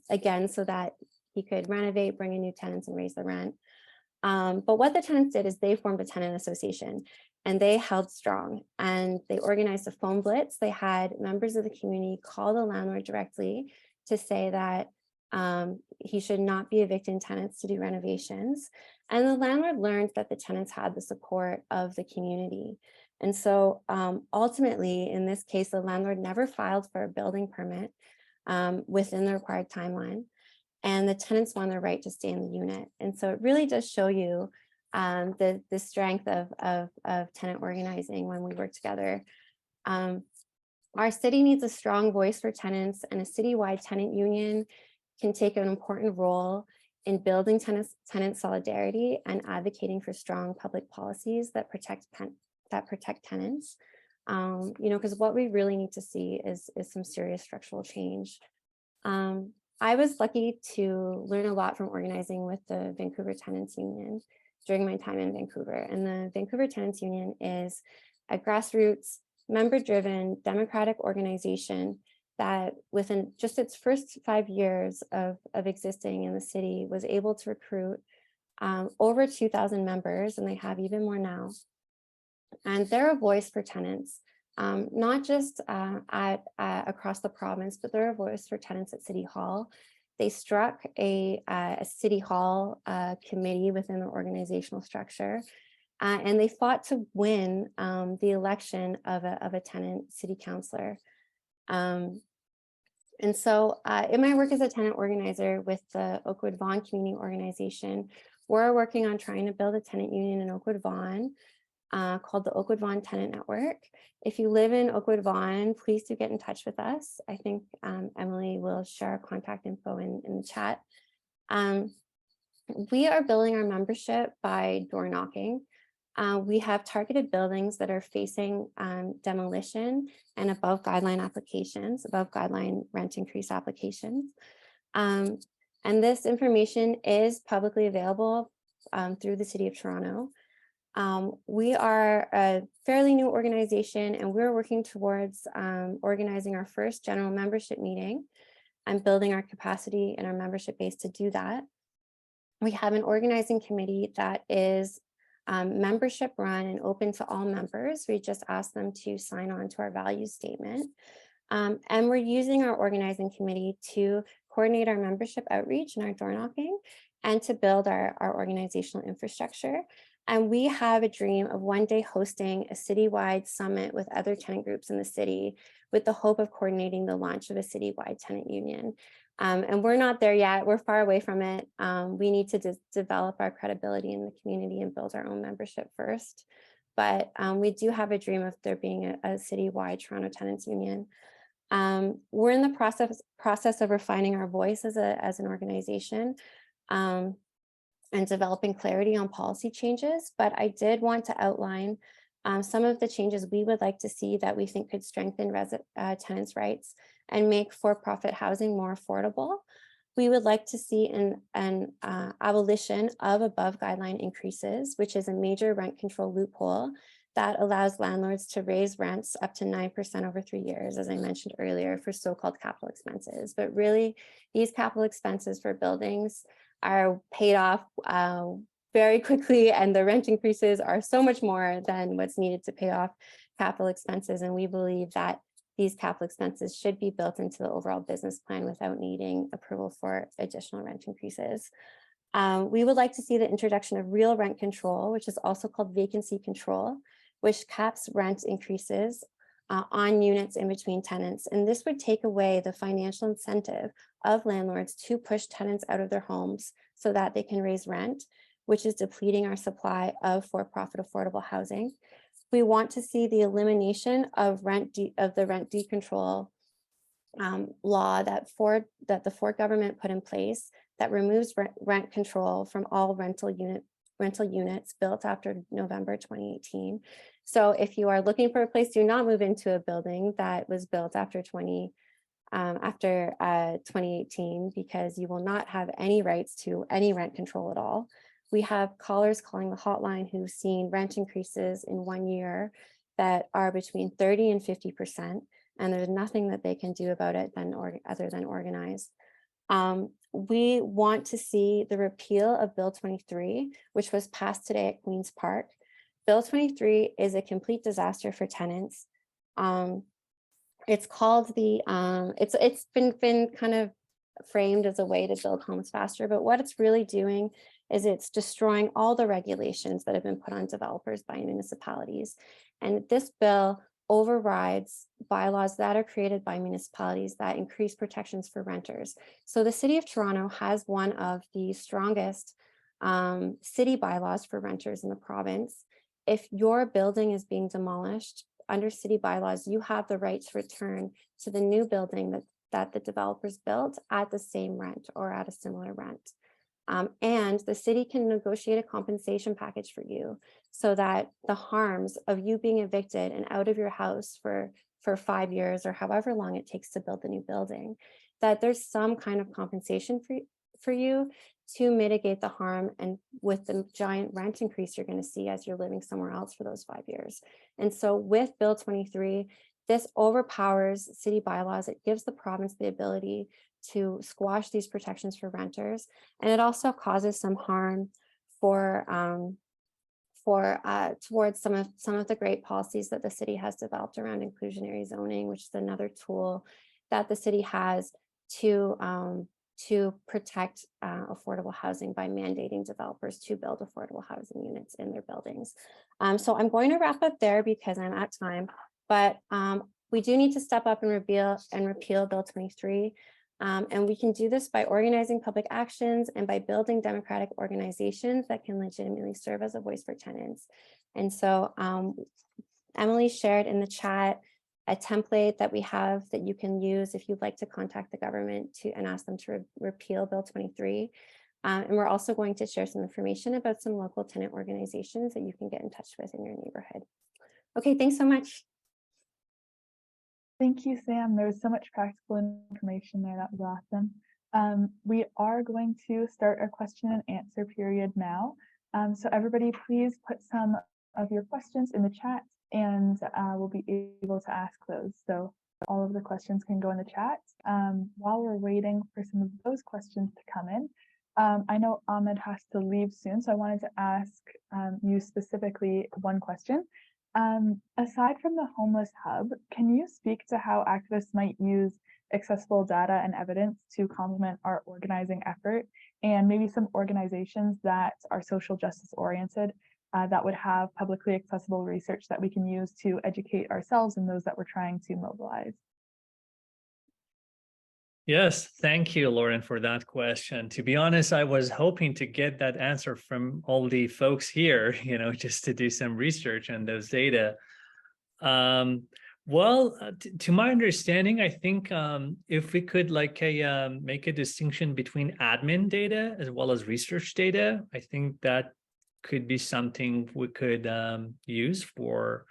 again, so that he could renovate, bring in new tenants and raise the rent. But what the tenants did is they formed a tenant association, and they held strong, and they organized a phone blitz. They had members of the community call the landlord directly to say that he should not be evicting tenants to do renovations. And the landlord learned that the tenants had the support of the community. And so ultimately, in this case, the landlord never filed for a building permit within the required timeline. And the tenants won their right to stay in the unit. And so it really does show you the strength of tenant organizing when we work together. Our city needs a strong voice for tenants, and a citywide tenant union can take an important role in building tenant solidarity and advocating for strong public policies that protect tenants. Because what we really need to see is some serious structural change. I was lucky to learn a lot from organizing with the Vancouver Tenants Union during my time in Vancouver. And the Vancouver Tenants Union is a grassroots, member-driven, democratic organization that within just its first 5 years of existing in the city was able to recruit over 2,000 members, and they have even more now. And they're a voice for tenants. Not just across the province, but they're a voice for tenants at City Hall. They struck a City Hall committee within their organizational structure, and they fought to win the election of a tenant city councillor. And so in my work as a tenant organizer with the Oakwood Vaughan Community Organization, we're working on trying to build a tenant union in Oakwood Vaughan. called the Oakwood Vaughan Tenant Network. If you live in Oakwood Vaughan, please do get in touch with us. I think Emily will share our contact info in the chat. We are building our membership by door knocking. We have targeted buildings that are facing demolition and above guideline applications, above guideline rent increase applications. And this information is publicly available through the City of Toronto. We are a fairly new organization, and we're working towards organizing our first general membership meeting and building our capacity and our membership base to do that. We have an organizing committee that is membership run and open to all members. We just ask them to sign on to our values statement. And we're using our organizing committee to coordinate our membership outreach and our door knocking and to build our organizational infrastructure. And we have a dream of one day hosting a citywide summit with other tenant groups in the city with the hope of coordinating the launch of a citywide tenant union. And we're not there yet. We're far away from it. We need to develop our credibility in the community and build our own membership first. But we do have a dream of there being a citywide Toronto Tenants Union. We're in the process of refining our voice as an organization and developing clarity on policy changes. But I did want to outline some of the changes we would like to see that we think could strengthen tenants' rights and make for-profit housing more affordable. We would like to see an abolition of above guideline increases, which is a major rent control loophole that allows landlords to raise rents up to 9% over 3 years, as I mentioned earlier, for so-called capital expenses. But really, these capital expenses for buildings are paid off very quickly, and the rent increases are so much more than what's needed to pay off capital expenses. And we believe that these capital expenses should be built into the overall business plan without needing approval for additional rent increases. We would like to see the introduction of real rent control, which is also called vacancy control, which caps rent increases on units in between tenants. And this would take away the financial incentive of landlords to push tenants out of their homes so that they can raise rent, which is depleting our supply of for-profit affordable housing. We want to see the elimination of the rent decontrol law that the Ford government put in place that removes rent control from all rental units built after November 2018. So if you are looking for a place, do not move into a building that was built after 2018, because you will not have any rights to any rent control at all. We have callers calling the hotline who've seen rent increases in 1 year that are between 30 and 50%, and there's nothing that they can do about it other than organize. We want to see the repeal of Bill 23, which was passed today at Queen's Park. Bill 23 is a complete disaster for tenants. It's called it's been kind of framed as a way to build homes faster, but what it's really doing is it's destroying all the regulations that have been put on developers by municipalities. And this bill overrides bylaws that are created by municipalities that increase protections for renters. So the City of Toronto has one of the strongest city bylaws for renters in the province. If your building is being demolished, under city bylaws, you have the right to return to the new building that the developers built at the same rent or at a similar rent. And the city can negotiate a compensation package for you so that the harms of you being evicted and out of your house for 5 years or however long it takes to build a new building, that there's some kind of compensation for you to mitigate the harm and with the giant rent increase you're going to see as you're living somewhere else for those 5 years. And so with Bill 23, this overpowers city bylaws. It gives the province the ability to squash these protections for renters, and it also causes some harm towards some of the great policies that the city has developed around inclusionary zoning, which is another tool that the city has to protect affordable housing by mandating developers to build affordable housing units in their buildings. So I'm going to wrap up there because I'm at time, but we do need to step up and repeal Bill 23. And we can do this by organizing public actions and by building democratic organizations that can legitimately serve as a voice for tenants. And so Emily shared in the chat a template that we have that you can use if you'd like to contact the government and ask them to repeal Bill 23. And we're also going to share some information about some local tenant organizations that you can get in touch with in your neighborhood. Okay, thanks so much. Thank you, Sam. There was so much practical information there. That was awesome. We are going to start our question and answer period now. So everybody, please put some of your questions in the chat and we'll be able to ask those. So all of the questions can go in the chat. While we're waiting for some of those questions to come in, I know Ahmed has to leave soon, so I wanted to ask you specifically one question. Aside from the Homeless Hub, can you speak to how activists might use accessible data and evidence to complement our organizing effort, and maybe some organizations that are social justice oriented that would have publicly accessible research that we can use to educate ourselves and those that we're trying to mobilize? Yes, thank you, Lauren, for that question. To be honest, I was hoping to get that answer from all the folks here, just to do some research on those data. To my understanding, I think if we could make a distinction between admin data as well as research data, I think that could be something we could use for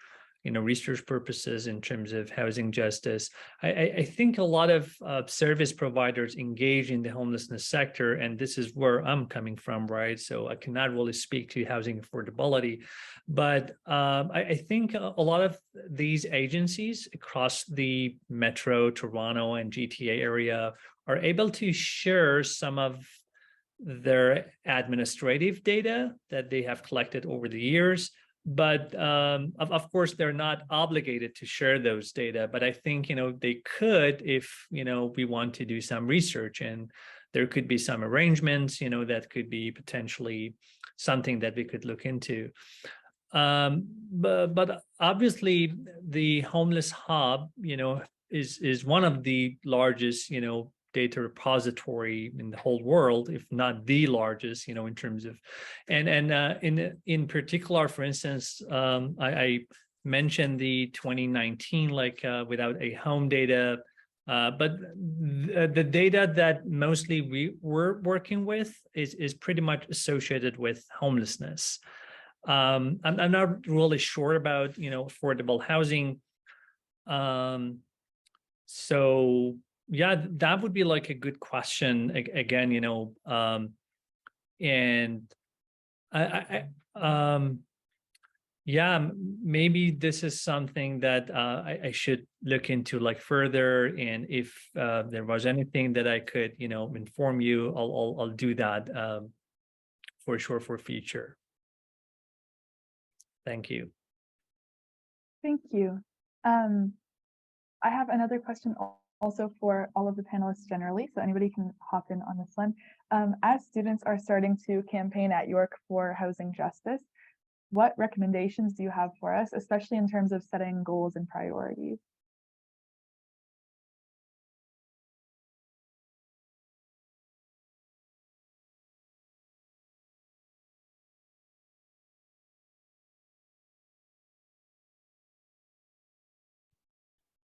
research purposes in terms of housing justice. I think a lot of service providers engage in the homelessness sector, and this is where I'm coming from, right? So I cannot really speak to housing affordability, but I think a lot of these agencies across the Metro, Toronto, and GTA area are able to share some of their administrative data that they have collected over the years. But of course, they're not obligated to share those data. But I think, they could if, we want to do some research, and there could be some arrangements, that could be potentially something that we could look into. But obviously, the Homeless Hub, is one of the largest, data repository in the whole world, if not the largest, in terms of, and in particular, for instance, I mentioned the 2019 without a home data, but the data that mostly we were working with is pretty much associated with homelessness. I'm not really sure about affordable housing. So yeah, that would be a good question again, and yeah, maybe this is something that I should look into further, and if there was anything that I could inform you, I'll do that for sure for future. Thank you. Thank you. I have another question also for all of the panelists generally, so anybody can hop in on this one. As students are starting to campaign at York for housing justice, what recommendations do you have for us, especially in terms of setting goals and priorities?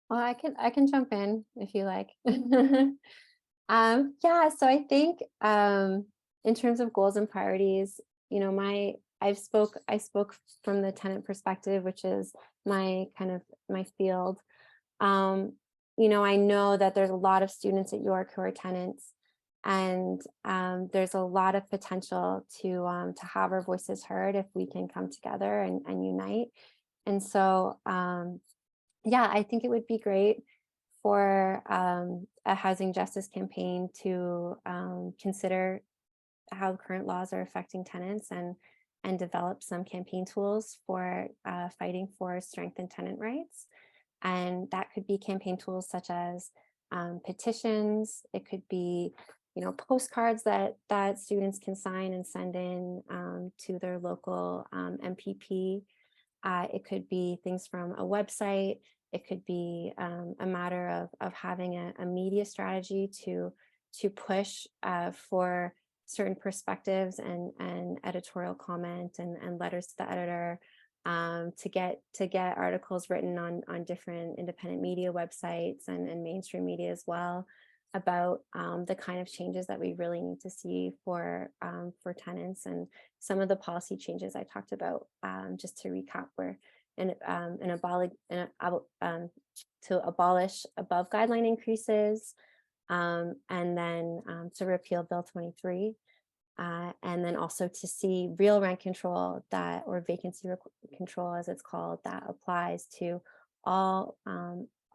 Well, I can jump in if you like. Yeah, so I think in terms of goals and priorities, I spoke from the tenant perspective, which is my field. I know that there's a lot of students at York who are tenants, and there's a lot of potential to have our voices heard if we can come together and unite. And so yeah, I think it would be great for a housing justice campaign to consider how current laws are affecting tenants and develop some campaign tools for fighting for strengthened tenant rights. And that could be campaign tools such as petitions. It could be postcards that students can sign and send in to their local MPP. It could be things from a website. It could be a matter of having a media strategy to push for certain perspectives and editorial comment and letters to the editor to get articles written on different independent media websites and mainstream media as well about the kind of changes that we really need to see for tenants, and some of the policy changes I talked about. Just to recap, were to abolish above guideline increases, and then to repeal Bill 23. And then also to see real rent control, that, or vacancy control as it's called, that applies to all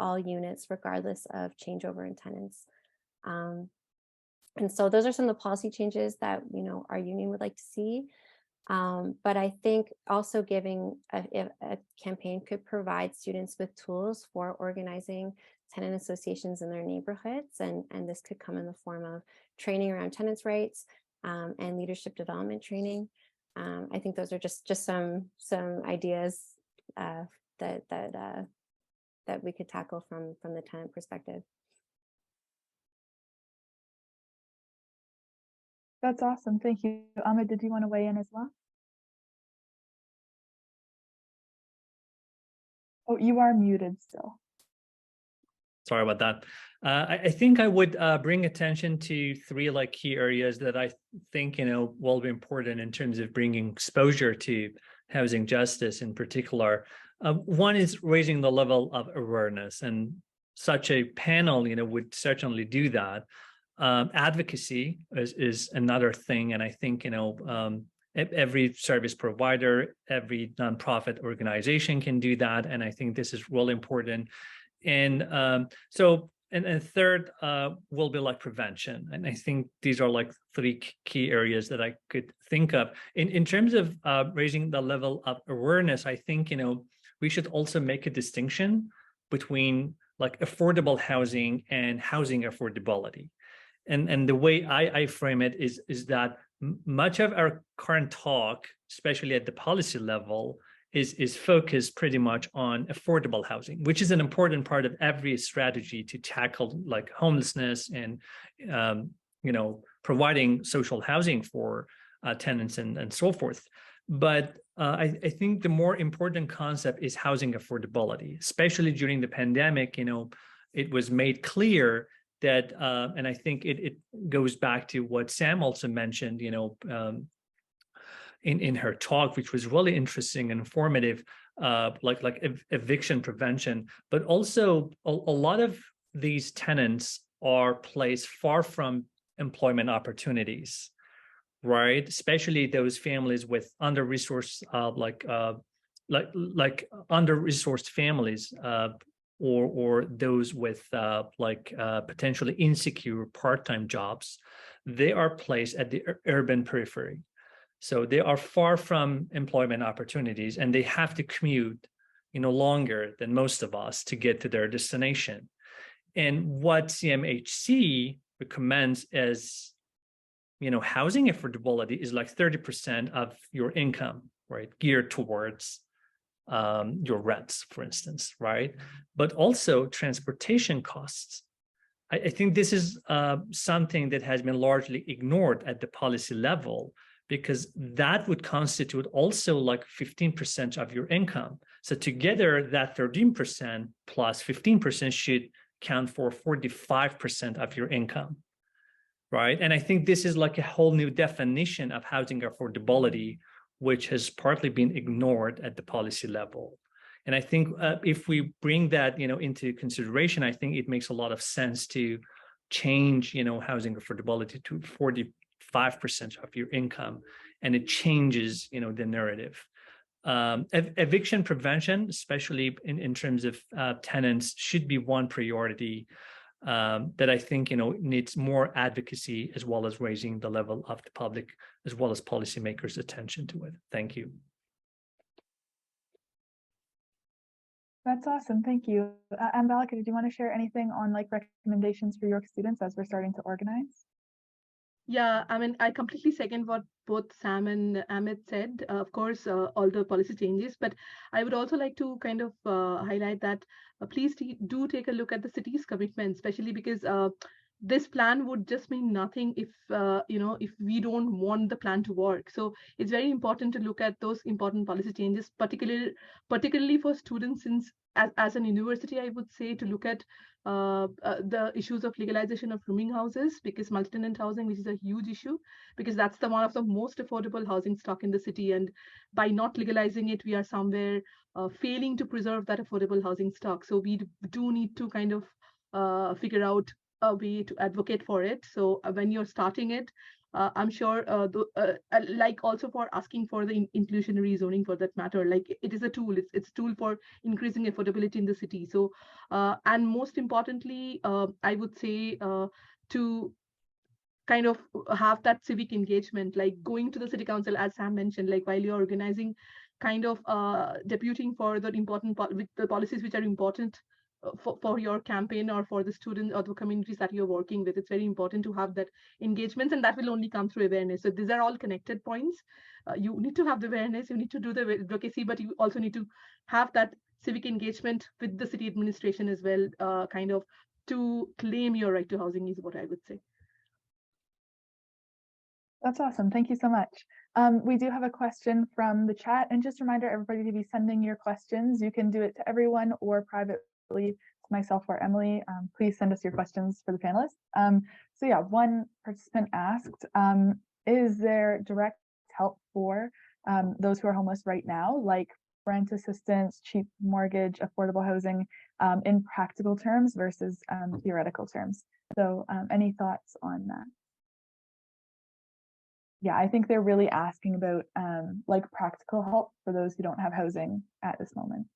units regardless of changeover in tenants. And so those are some of the policy changes that our union would like to see. But I think also giving a campaign could provide students with tools for organizing tenant associations in their neighborhoods, and this could come in the form of training around tenants' rights, and leadership development training. I think those are just some ideas that we could tackle from the tenant perspective. That's awesome. Thank you. Ahmed, did you want to weigh in as well? Oh, you are muted still. Sorry about that. I think I would bring attention to three key areas that I think will be important in terms of bringing exposure to housing justice in particular. One is raising the level of awareness, and such a panel would certainly do that. Advocacy is another thing, and I think every service provider, every nonprofit organization can do that, and I think this is really important. And and third will be prevention, and I think these are three key areas that I could think of. In terms of raising the level of awareness, I think we should also make a distinction between affordable housing and housing affordability. And the way I frame it is that much of our current talk, especially at the policy level, is focused pretty much on affordable housing, which is an important part of every strategy to tackle homelessness and providing social housing for tenants and so forth. But I think the more important concept is housing affordability, especially during the pandemic. It was made clear that, and I think it goes back to what Sam also mentioned, in her talk, which was really interesting and informative, eviction prevention, but also a lot of these tenants are placed far from employment opportunities, right? Especially those families with under-resourced, under-resourced families, or those with potentially insecure part-time jobs. They are placed at the urban periphery. So they are far from employment opportunities, and they have to commute, longer than most of us to get to their destination. And what CMHC recommends is, housing affordability is 30% of your income, right? Geared towards your rents, for instance, right? But also transportation costs. I think this is something that has been largely ignored at the policy level, because that would constitute also 15% of your income. So together, that 13% plus 15% should count for 45% of your income, right? And I think this is a whole new definition of housing affordability, which has partly been ignored at the policy level. And I think if we bring that into consideration, I think it makes a lot of sense to change housing affordability to 45% of your income, and it changes the narrative. Eviction prevention, especially in terms of tenants, should be one priority that I think needs more advocacy, as well as raising the level of the public as well as policymakers' attention to it. Thank you. That's awesome. Thank you. Ambalika, did you want to share anything on recommendations for York students as we're starting to organize? Yeah, I mean, I completely second what both Sam and Amit said. Of course, all the policy changes, but I would also like to kind of highlight that please do take a look at the city's commitment, especially because this plan would just mean nothing if if we don't want the plan to work. So it's very important to look at those important policy changes, particularly for students, since as an university, I would say to look at the issues of legalization of rooming houses, because multi-tenant housing, which is a huge issue, because that's the one of the most affordable housing stock in the city. And by not legalizing it, we are somewhere failing to preserve that affordable housing stock. So we do need to kind of figure out a way to advocate for it. So when you're starting it, I'm sure like also for asking for the inclusionary zoning for that matter, like it is a tool, it's a tool for increasing affordability in the city. So and most importantly, I would say to kind of have that civic engagement, like going to the city council, as Sam mentioned, like while you're organizing, kind of deputing for the important with the policies which are important for your campaign or for the students or the communities that you're working with. It's very important to have that engagement, and that will only come through awareness. So these are all connected points. You need to have the awareness, you need to do the advocacy, but you also need to have that civic engagement with the city administration as well, kind of to claim your right to housing is what I would say. That's awesome. Thank you so much. We do have a question from the chat, and just a reminder, everybody, to be sending your questions. You can do it to everyone or privately to myself or Emily. Please send us your questions for the panelists. So yeah, one participant asked, is there direct help for those who are homeless right now, like rent assistance, cheap mortgage, affordable housing, in practical terms versus theoretical terms? So any thoughts on that? Yeah, I think they're really asking about like practical help for those who don't have housing at this moment.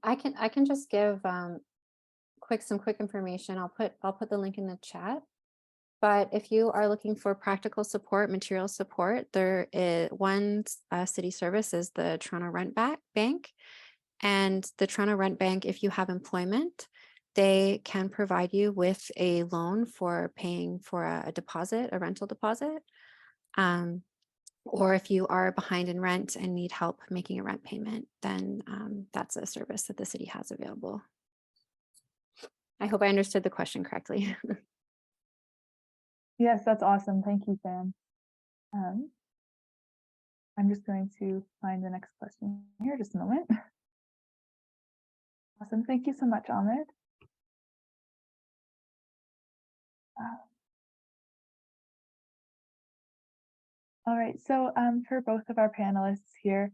I can just give some quick information. I'll put the link in the chat. But if you are looking for practical support, material support, there is one city service is the Toronto Rent Bank. And the Toronto Rent Bank, if you have employment, they can provide you with a loan for paying for a deposit, a rental deposit. Or if you are behind in rent and need help making a rent payment, then that's a service that the city has available. I hope I understood the question correctly. Yes, that's awesome. Thank you, Sam. I'm just going to find the next question here, just a moment. Awesome. Thank you so much, Ahmed. All right, so for both of our panelists here,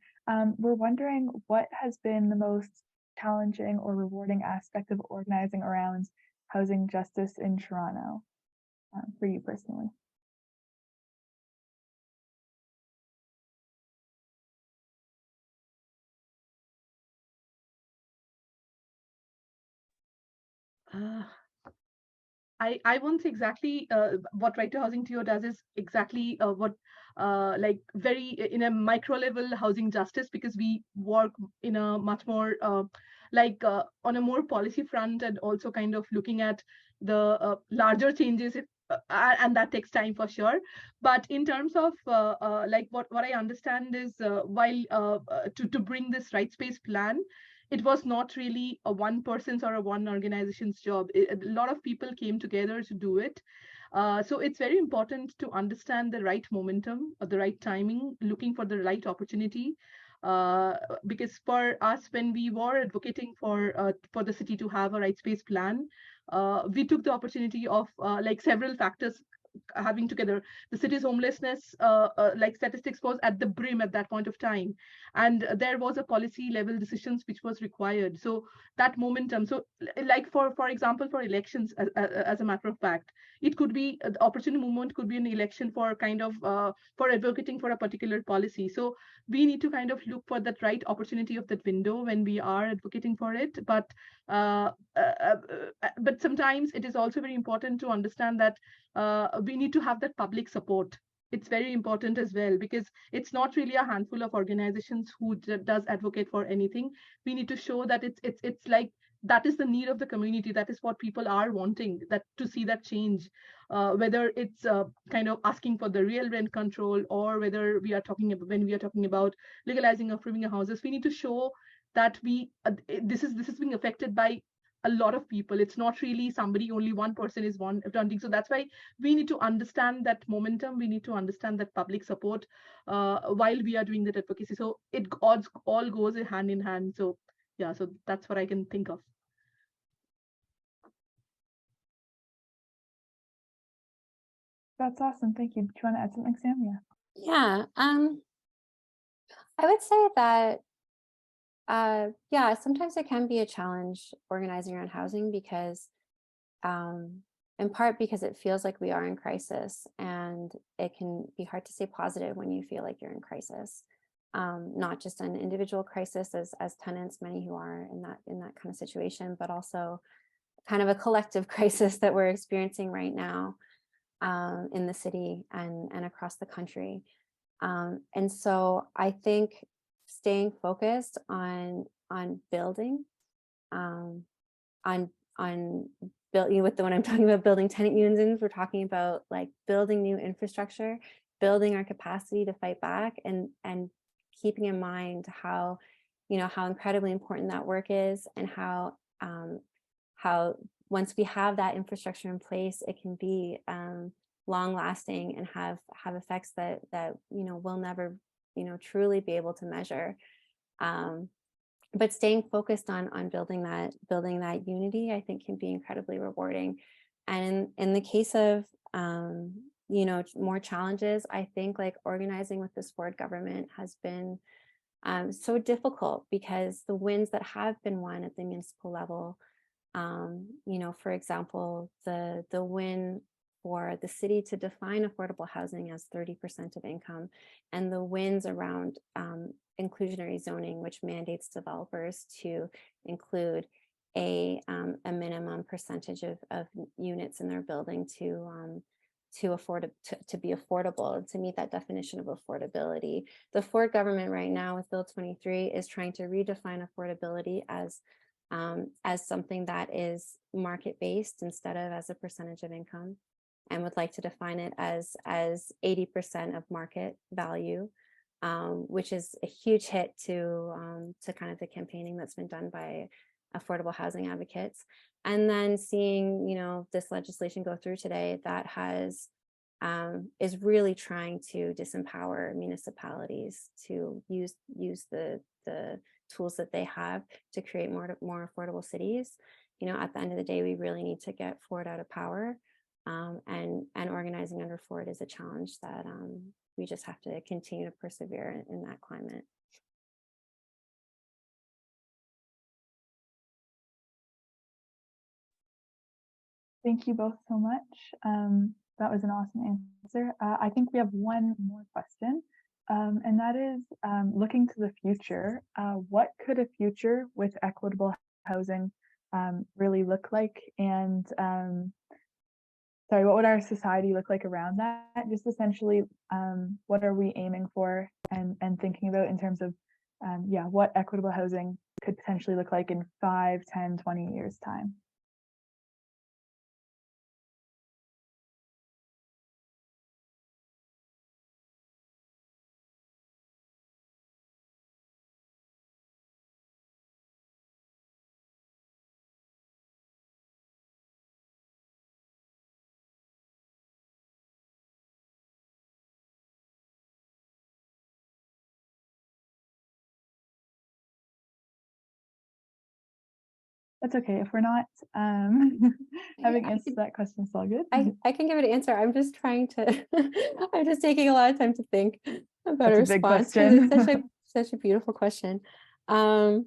we're wondering what has been the most challenging or rewarding aspect of organizing around housing justice in Toronto for you personally? I won't say exactly what Right to Housing TO does is exactly what like very in a micro level housing justice, because we work in a much more like on a more policy front, and also kind of looking at the larger changes if, and that takes time for sure. But in terms of like what I understand is while to bring this rights-based plan, it was not really a one person's or a one organization's job. A lot of people came together to do it. So it's very important to understand the right momentum, the right timing, looking for the right opportunity. Because for us, when we were advocating for the city to have a rights-based plan, we took the opportunity of like several factors having together. The city's homelessness like statistics was at the brim at that point of time, and there was a policy level decisions which was required. So that momentum, so like for example, for elections, as a matter of fact, it could be the opportunity movement could be an election for kind of for advocating for a particular policy. So we need to kind of look for that right opportunity of that window when we are advocating for it. But sometimes it is also very important to understand that we need to have that public support. It's very important as well, because it's not really a handful of organizations who does advocate for anything. We need to show that it's like that is the need of the community. That is what people are wanting, that to see that change, whether it's kind of asking for the real rent control, or whether we are talking about, when we are talking about legalizing or approving houses, we need to show that this is being affected by a lot of people. It's not really somebody, only one person is wanting. So that's why we need to understand that momentum. We need to understand that public support while we are doing that advocacy. So it all goes hand in hand. So yeah, so that's what I can think of. That's awesome. Thank you. Do you want to add something, Sam? Yeah. Yeah, I would say that, yeah, sometimes it can be a challenge organizing around housing because, in part because it feels like we are in crisis, and it can be hard to stay positive when you feel like you're in crisis. Not just an individual crisis as tenants, many who are in that kind of situation, but also kind of a collective crisis that we're experiencing right now in the city and across the country. And so I think staying focused on building, on building, with when I'm talking about building tenant unions, we're talking about like building new infrastructure, building our capacity to fight back, and keeping in mind how, how incredibly important that work is, and how once we have that infrastructure in place, it can be long lasting and have effects that we'll never truly be able to measure. But staying focused on building that unity, I think, can be incredibly rewarding. And in the case of more challenges, I think like organizing with this Ford government has been so difficult, because the wins that have been won at the municipal level, for example, the win for the city to define affordable housing as 30% of income, and the wins around inclusionary zoning, which mandates developers to include a minimum percentage of units in their building to be affordable, to meet that definition of affordability. The Ford government right now with Bill 23 is trying to redefine affordability as something that is market-based instead of as a percentage of income, and would like to define it as 80% of market value, which is a huge hit to kind of the campaigning that's been done by affordable housing advocates. And then seeing this legislation go through today that is really trying to disempower municipalities to use the tools that they have to create more affordable cities. At the end of the day, we really need to get Ford out of power, and organizing under Ford is a challenge that we just have to continue to persevere in that climate. Thank you both so much. That was an awesome answer. I think we have one more question, and that is looking to the future. What could a future with equitable housing really look like? And what would our society look like around that? Just essentially, what are we aiming for and thinking about in terms of, what equitable housing could potentially look like in 5, 10, 20 years' time? That's okay. If we're not having answered that question, it's all good. I can give it an answer. I'm just trying to, I'm just taking a lot of time to think about a response, because it's such a beautiful question. Yeah,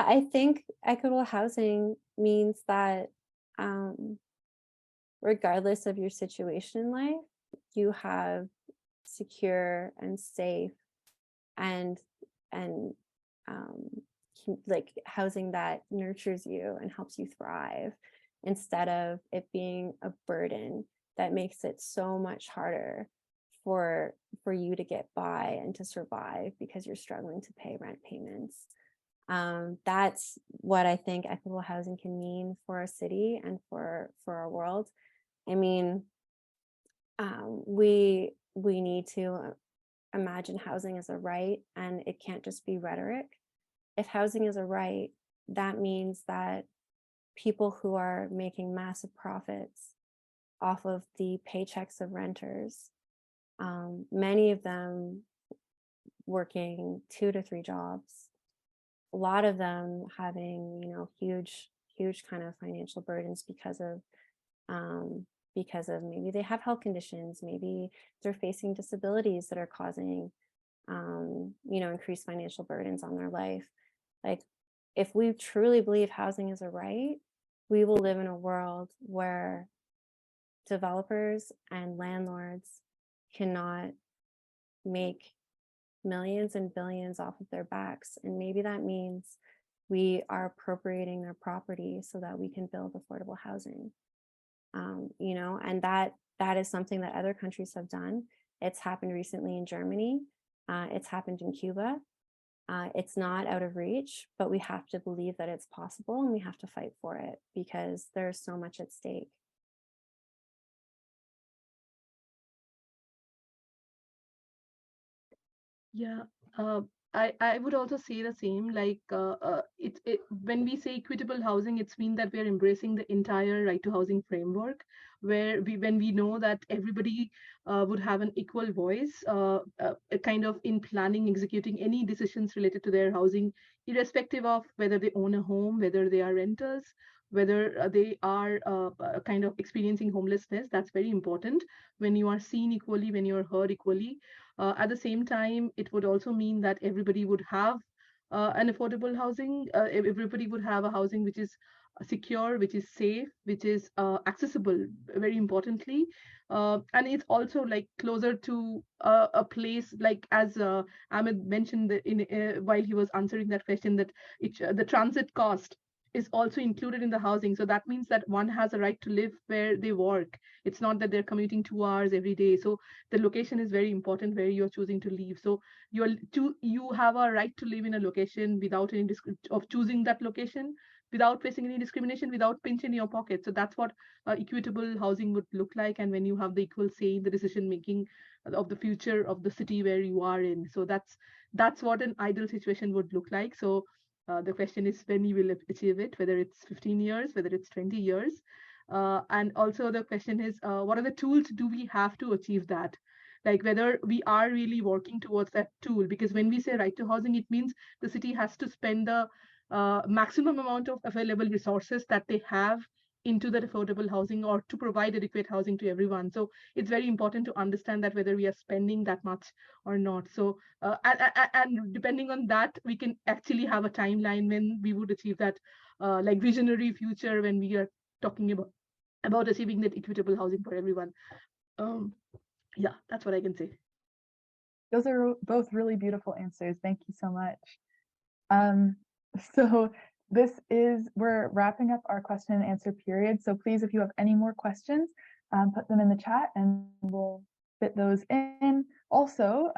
I think equitable housing means that regardless of your situation in life, you have secure and safe and like housing that nurtures you and helps you thrive, instead of it being a burden that makes it so much harder for you to get by and to survive because you're struggling to pay rent payments. That's what I think equitable housing can mean for our city and for our world. I mean, we need to imagine housing as a right, and it can't just be rhetoric. If housing is a right, that means that people who are making massive profits off of the paychecks of renters, many of them working 2 to 3 jobs, a lot of them having, you know, huge kind of financial burdens because of maybe they have health conditions, maybe they're facing disabilities that are causing you know, increased financial burdens on their life. Like, if we truly believe housing is a right, we will live in a world where developers and landlords cannot make millions and billions off of their backs. And maybe that means we are appropriating their property so that we can build affordable housing. You know, and that is something that other countries have done. It's happened recently in Germany. It's happened in Cuba. It's not out of reach, but we have to believe that it's possible, and we have to fight for it because there's so much at stake. Yeah, I would also say the same. Like, when we say equitable housing, it's mean that we're embracing the entire right to housing framework, where when we know that everybody would have an equal voice, kind of in planning, executing any decisions related to their housing, irrespective of whether they own a home, whether they are renters, whether they are kind of experiencing homelessness. That's very important. When you are seen equally, when you are heard equally. At the same time, it would also mean that everybody would have an affordable housing. Everybody would have a housing which is secure, which is safe, which is accessible, very importantly. And it's also like closer to a place, like as Ahmed mentioned while he was answering that question, that the transit cost is also included in the housing. So that means that one has a right to live where they work. It's not that they're commuting 2 hours every day. So the location is very important where you're choosing to live. So you have a right to live in a location without any of choosing that location, without facing any discrimination, without pinch in your pocket. So that's what equitable housing would look like. And when you have the equal say in the decision making of the future of the city where you are in. So that's what an ideal situation would look like. So the question is when you will achieve it, whether it's 15 years, whether it's 20 years. And also the question is, what are the tools do we have to achieve that? Like whether we are really working towards that tool, because when we say right to housing, it means the city has to spend the maximum amount of available resources that they have into that affordable housing, or to provide adequate housing to everyone. So it's very important to understand that whether we are spending that much or not. So and depending on that, we can actually have a timeline when we would achieve that like visionary future when we are talking about achieving that equitable housing for everyone. Yeah, that's what I can say. Those are both really beautiful answers. Thank you so much. So we're wrapping up our question and answer period. So please, if you have any more questions, put them in the chat and we'll fit those in. Also,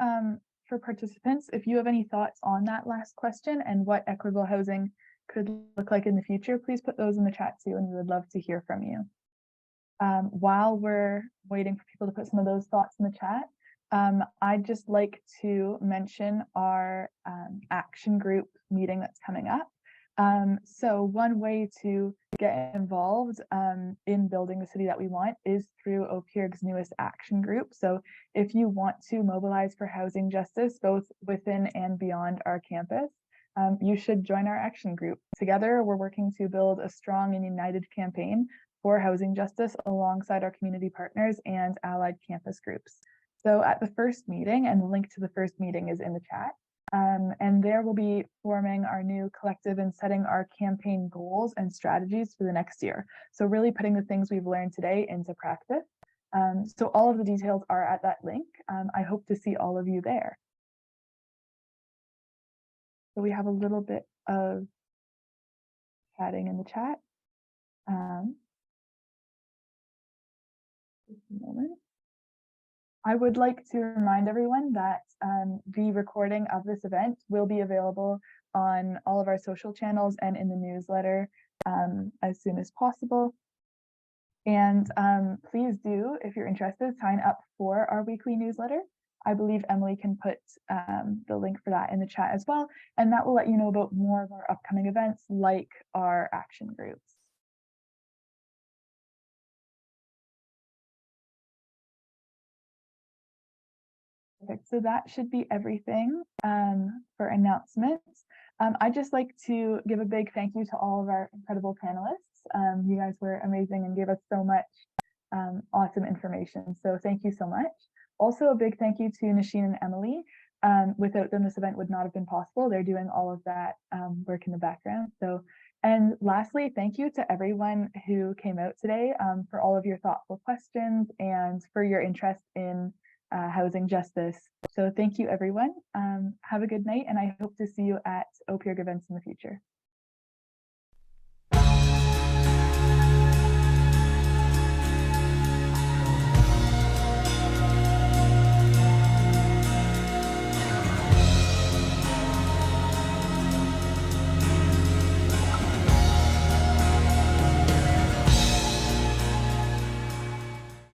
for participants, if you have any thoughts on that last question and what equitable housing could look like in the future, please put those in the chat too, and we would love to hear from you. While we're waiting for people to put some of those thoughts in the chat, I'd just like to mention our action group meeting that's coming up. So one way to get involved in building the city that we want is through OPIRG's newest action group. So if you want to mobilize for housing justice, both within and beyond our campus, you should join our action group. Together, we're working to build a strong and united campaign for housing justice alongside our community partners and allied campus groups. So at the first meeting, and the link to the first meeting is in the chat, and there we'll be forming our new collective and setting our campaign goals and strategies for the next year. So really putting the things we've learned today into practice. So all of the details are at that link. I hope to see all of you there. So we have a little bit of chatting in the chat. Just a moment. I would like to remind everyone that the recording of this event will be available on all of our social channels and in the newsletter as soon as possible. And please do, if you're interested, sign up for our weekly newsletter. I believe Emily can put the link for that in the chat as well. And that will let you know about more of our upcoming events like our action groups. Perfect. So that should be everything for announcements. I'd just like to give a big thank you to all of our incredible panelists. You guys were amazing and gave us so much awesome information. So thank you so much. Also, a big thank you to Nasheen and Emily. Without them, this event would not have been possible. They're doing all of that work in the background. So, and lastly, thank you to everyone who came out today for all of your thoughtful questions and for your interest in housing justice. So thank you, everyone. Have a good night, and I hope to see you at OPIRG events in the future.